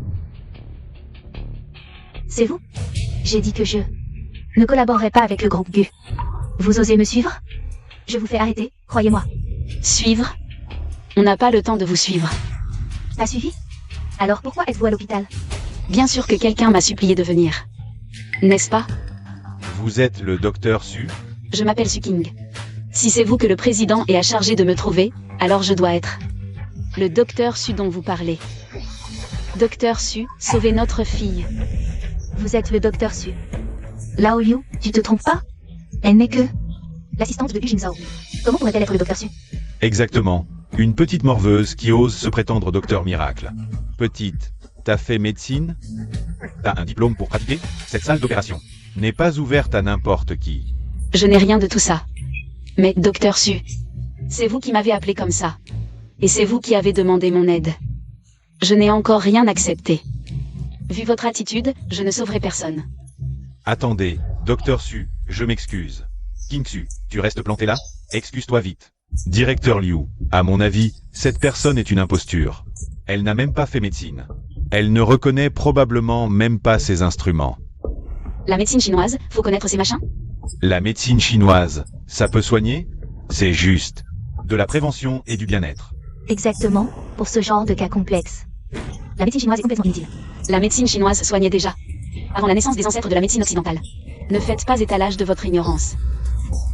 C'est vous? J'ai dit que je ne collaborerai pas avec le groupe GU. Vous osez me suivre? Je vous fais arrêter, croyez-moi. Suivre? On n'a pas le temps de vous suivre. Pas suivi? Alors pourquoi êtes-vous à l'hôpital? Bien sûr que quelqu'un m'a supplié de venir. N'est-ce pas? Vous êtes le docteur Su? Je m'appelle Su King. Si c'est vous que le président a chargé de me trouver, alors je dois être le docteur Su dont vous parlez. Docteur Su, sauvez notre fille. Vous êtes le docteur Su. Lao Yu, tu te trompes pas? Elle n'est que l'assistante de Yu Jingzhao. Comment pourrait-elle être le docteur Su? Exactement. Une petite morveuse qui ose se prétendre docteur miracle. Petite, t'as fait médecine? T'as un diplôme pour pratiquer? Cette salle d'opération n'est pas ouverte à n'importe qui. Je n'ai rien de tout ça. Mais, docteur Su, c'est vous qui m'avez appelé comme ça. Et c'est vous qui avez demandé mon aide. Je n'ai encore rien accepté. Vu votre attitude, je ne sauverai personne. Attendez, docteur Su, je m'excuse. King Su, tu restes planté là? Excuse-toi vite. Directeur Liu, à mon avis, cette personne est une imposture. Elle n'a même pas fait médecine. Elle ne reconnaît probablement même pas ses instruments. La médecine chinoise, faut connaître ces machins? La médecine chinoise, ça peut soigner? C'est juste. De la prévention et du bien-être. Exactement, pour ce genre de cas complexe. La médecine chinoise est complètement inutile. La médecine chinoise soignait déjà. Avant la naissance des ancêtres de la médecine occidentale. Ne faites pas étalage de votre ignorance.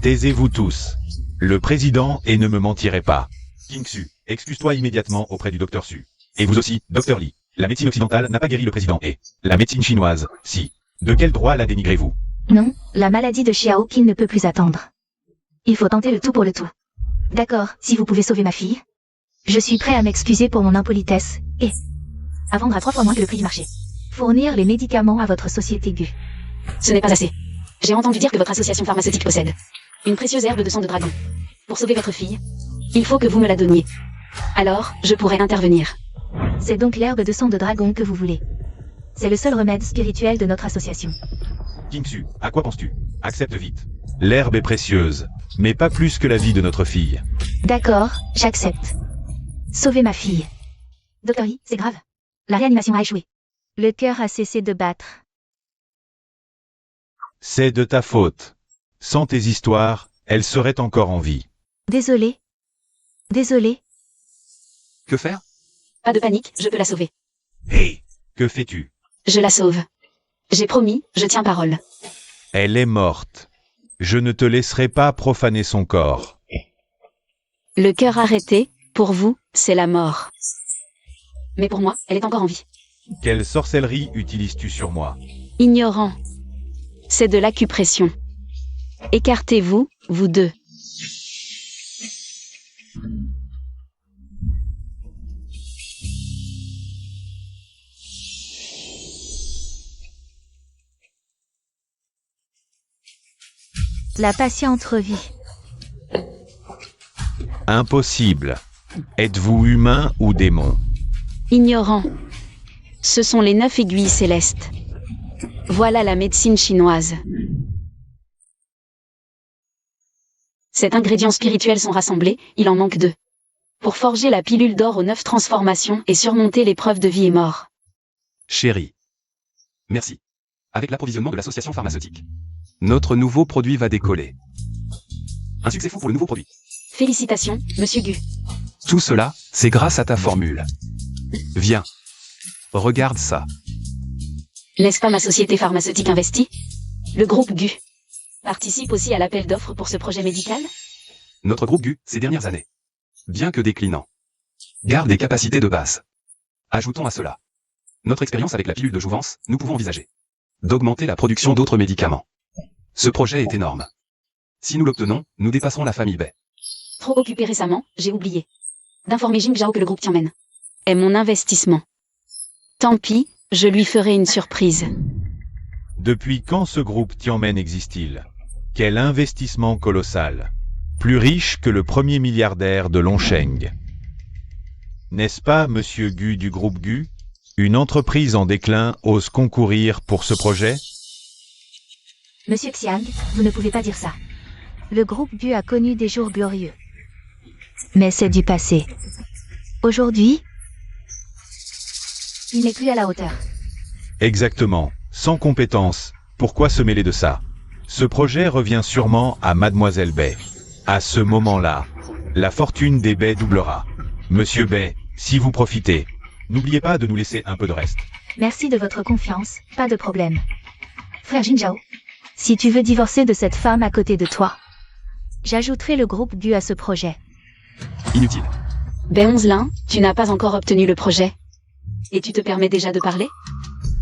Taisez-vous tous. Le président et ne me mentirez pas. King Su, excuse-toi immédiatement auprès du docteur Su. Et vous aussi, docteur Li. La médecine occidentale n'a pas guéri le président et la médecine chinoise, si. De quel droit la dénigrez-vous? Non, la maladie de Xiaoqing ne peut plus attendre. Il faut tenter le tout pour le tout. D'accord, si vous pouvez sauver ma fille. Je suis prêt à m'excuser pour mon impolitesse, et à vendre à 3 fois moins que le prix du marché. Fournir les médicaments à votre société GU. Ce n'est pas assez. J'ai entendu dire que votre association pharmaceutique possède une précieuse herbe de sang de dragon. Pour sauver votre fille, il faut que vous me la donniez. Alors, je pourrai intervenir. C'est donc l'herbe de sang de dragon que vous voulez. C'est le seul remède spirituel de notre association. King Su, à quoi penses-tu? Accepte vite. L'herbe est précieuse, mais pas plus que la vie de notre fille. D'accord, j'accepte. Sauvez ma fille. Docteur Yi, c'est grave. La réanimation a échoué. Le cœur a cessé de battre. C'est de ta faute. Sans tes histoires, elle serait encore en vie. Désolé. Désolé. Que faire? Pas de panique, je peux la sauver. Hé, que fais-tu? Je la sauve. J'ai promis, je tiens parole. Elle est morte. Je ne te laisserai pas profaner son corps. Le cœur arrêté, pour vous, c'est la mort. Mais pour moi, elle est encore en vie. Quelle sorcellerie utilises-tu sur moi? Ignorant. C'est de l'acupression. Écartez-vous, vous deux. La patiente revit. Impossible. Êtes-vous humain ou démon? Ignorant. Ce sont les 9 aiguilles célestes. Voilà la médecine chinoise. Ces ingrédients spirituels sont rassemblés, il en manque 2. Pour forger la pilule d'or aux 9 transformations et surmonter l'épreuve de vie et mort. Chérie. Merci. Avec l'approvisionnement de l'association pharmaceutique, notre nouveau produit va décoller. Un succès fou pour le nouveau produit. Félicitations, Monsieur Gu. Tout cela, c'est grâce à ta formule. Viens. Regarde ça. N'est-ce pas ma société pharmaceutique investie? Le groupe GU participe aussi à l'appel d'offres pour ce projet médical? Notre groupe GU, ces dernières années, bien que déclinant, garde des capacités de base. Ajoutons à cela notre expérience avec la pilule de jouvence, nous pouvons envisager d'augmenter la production d'autres médicaments. Ce projet est énorme. Si nous l'obtenons, nous dépasserons la famille Bay. Trop occupé récemment, j'ai oublié d'informer Jing Zhao que le groupe Tianmen est mon investissement. Tant pis, je lui ferai une surprise. Depuis quand ce groupe Tianmen existe-t-il? Quel investissement colossal! Plus riche que le premier milliardaire de Longsheng. N'est-ce pas, monsieur Gu du groupe Gu? Une entreprise en déclin ose concourir pour ce projet? Monsieur Xiang, vous ne pouvez pas dire ça. Le groupe GU a connu des jours glorieux. Mais c'est du passé. Aujourd'hui, il n'est plus à la hauteur. Exactement. Sans compétence, pourquoi se mêler de ça? Ce projet revient sûrement à Mademoiselle Bay. À ce moment-là, la fortune des Bay doublera. Monsieur Bay, si vous profitez, n'oubliez pas de nous laisser un peu de reste. Merci de votre confiance, pas de problème. Frère Jing Zhao, si tu veux divorcer de cette femme à côté de toi, j'ajouterai le groupe GU à ce projet. Inutile. Bay Onzelin, tu n'as pas encore obtenu le projet. Et tu te permets déjà de parler?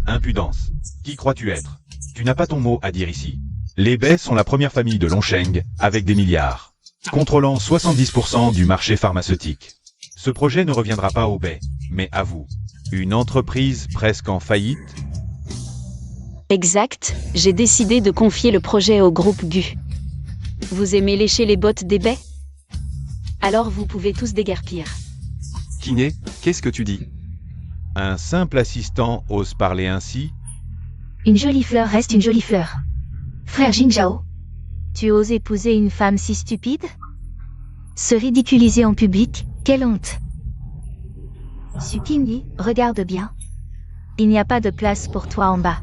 Impudence. Qui crois-tu être? Tu n'as pas ton mot à dire ici. Les Bay sont la première famille de Longsheng, avec des milliards, contrôlant 70% du marché pharmaceutique. Ce projet ne reviendra pas aux Bay, mais à vous. Une entreprise presque en faillite? Exact, j'ai décidé de confier le projet au groupe GU. Vous aimez lécher les bottes des Bay? Alors vous pouvez tous déguerpir. Kiné, qu'est-ce que tu dis? Un simple assistant ose parler ainsi? Une jolie fleur reste une jolie fleur. Frère Jing Zhao, tu oses épouser une femme si stupide? Se ridiculiser en public, quelle honte! Su Qingyi, regarde bien. Il n'y a pas de place pour toi en bas.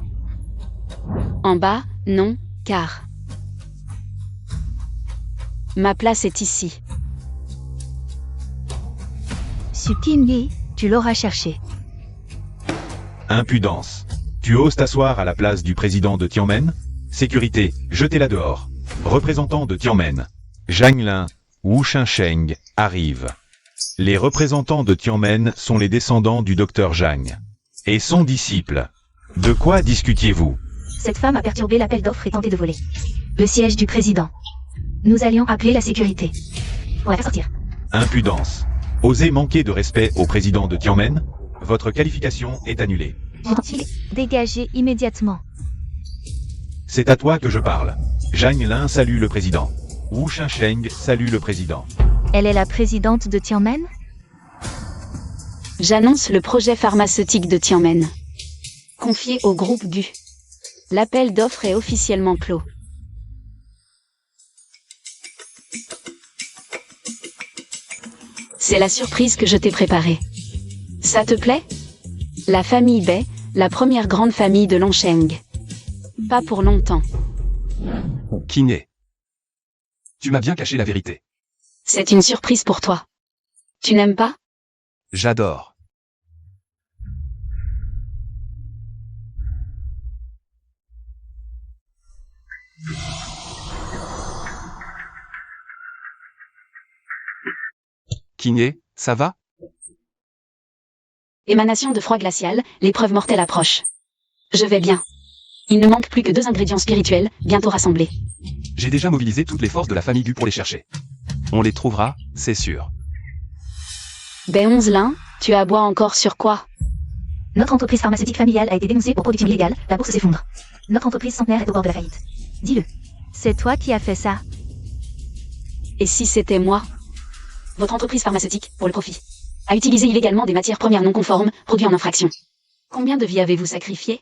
En bas, non, car ma place est ici. Su Qingyi, tu l'auras cherché. Impudence. Tu oses t'asseoir à la place du président de Tianmen? Sécurité, jetez-la dehors. Représentant de Tianmen, Zhang Lin, Wu Shensheng, arrivent. Les représentants de Tianmen sont les descendants du docteur Zhang. Et son disciple. De quoi discutiez-vous? Cette femme a perturbé l'appel d'offres et tenté de voler le siège du président. Nous allions appeler la sécurité pour la faire sortir. Impudence. Osez manquer de respect au président de Tianmen? Votre qualification est annulée. Gentil, dégagez immédiatement. C'est à toi que je parle. Zhang Lin salue le président. Wu Shensheng salue le président. Elle est la présidente de Tianmen? J'annonce le projet pharmaceutique de Tianmen. Confié au groupe GU. L'appel d'offres est officiellement clos. C'est la surprise que je t'ai préparée. Ça te plaît? La famille Bay, la première grande famille de Longsheng. Pas pour longtemps. Kiné. Tu m'as bien caché la vérité. C'est une surprise pour toi. Tu n'aimes pas? J'adore. Kiné, ça va? Émanation de froid glacial, l'épreuve mortelle approche. Je vais bien. Il ne manque plus que 2 ingrédients spirituels, bientôt rassemblés. J'ai déjà mobilisé toutes les forces de la famille GU pour les chercher. On les trouvera, c'est sûr. Bay Onzelin, tu aboies encore sur quoi? Notre entreprise pharmaceutique familiale a été dénoncée pour production illégale, la bourse s'effondre. Notre entreprise centenaire est au bord de la faillite. Dis-le. C'est toi qui as fait ça. Et si c'était moi? Votre entreprise pharmaceutique, pour le profit, a utilisé illégalement des matières premières non conformes, produits en infraction. Combien de vies avez-vous sacrifié?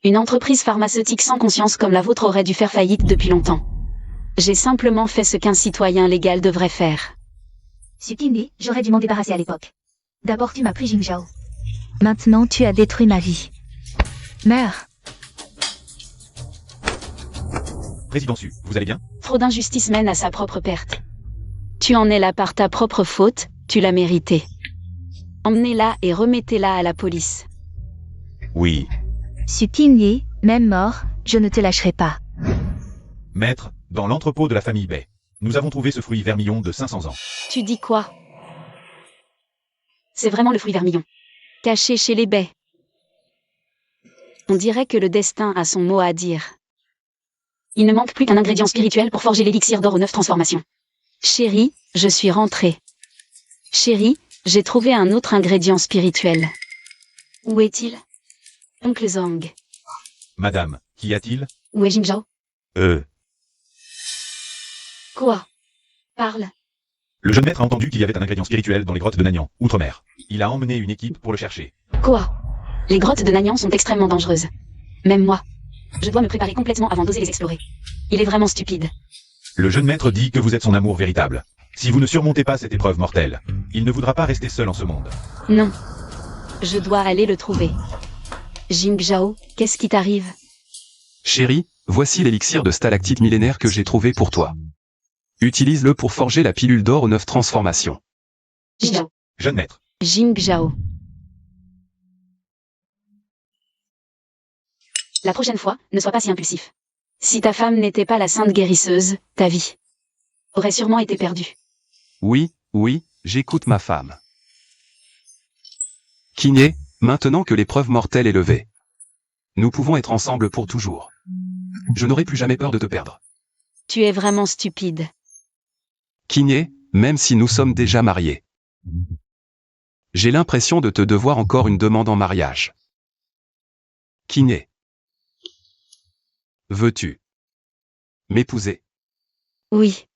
Une entreprise pharmaceutique sans conscience comme la vôtre aurait dû faire faillite depuis longtemps. J'ai simplement fait ce qu'un citoyen légal devrait faire. Su Qingyi, j'aurais dû m'en débarrasser à l'époque. D'abord tu m'as pris Jing Zhao. Maintenant tu as détruit ma vie. Meurs. Président Su, vous allez bien? Trop d'injustice mène à sa propre perte. Tu en es là par ta propre faute, Tu l'as mérité. Emmenez-la et remettez-la à la police. Oui. Supinier, même mort, je ne te lâcherai pas. Maître, dans l'entrepôt de la famille Bay, nous avons trouvé ce fruit vermillon de 500 ans. Tu dis quoi? C'est vraiment le fruit vermillon. Caché chez les baies. On dirait que le destin a son mot à dire. Il ne manque plus qu'un ingrédient spirituel pour forger l'élixir d'or aux 9 transformations. Chérie, je suis rentrée. Chérie, j'ai trouvé un autre ingrédient spirituel. Où est-il? Oncle Zhang. Madame, qu'y a-t-il? Où est Jingzhao? Quoi? Parle. Le jeune maître a entendu qu'il y avait un ingrédient spirituel dans les grottes de Nanyang, outre-mer. Il a emmené une équipe pour le chercher. Quoi? Les grottes de Nanyang sont extrêmement dangereuses. Même moi. Je dois me préparer complètement avant d'oser les explorer. Il est vraiment stupide. Le jeune maître dit que vous êtes son amour véritable. Si vous ne surmontez pas cette épreuve mortelle, il ne voudra pas rester seul en ce monde. Non. Je dois aller le trouver. Jingzhao, qu'est-ce qui t'arrive? Chérie, voici l'élixir de stalactite millénaire que j'ai trouvé pour toi. Utilise-le pour forger la pilule d'or aux 9 transformations. Jingzhao. Jeune maître. Jingzhao. La prochaine fois, ne sois pas si impulsif. Si ta femme n'était pas la sainte guérisseuse, ta vie aurait sûrement été perdue. Oui, j'écoute ma femme. Kiné, maintenant que l'épreuve mortelle est levée, nous pouvons être ensemble pour toujours. Je n'aurai plus jamais peur de te perdre. Tu es vraiment stupide. Kiné, même si nous sommes déjà mariés. J'ai l'impression de te devoir encore une demande en mariage. Kiné. Veux-tu m'épouser? Oui.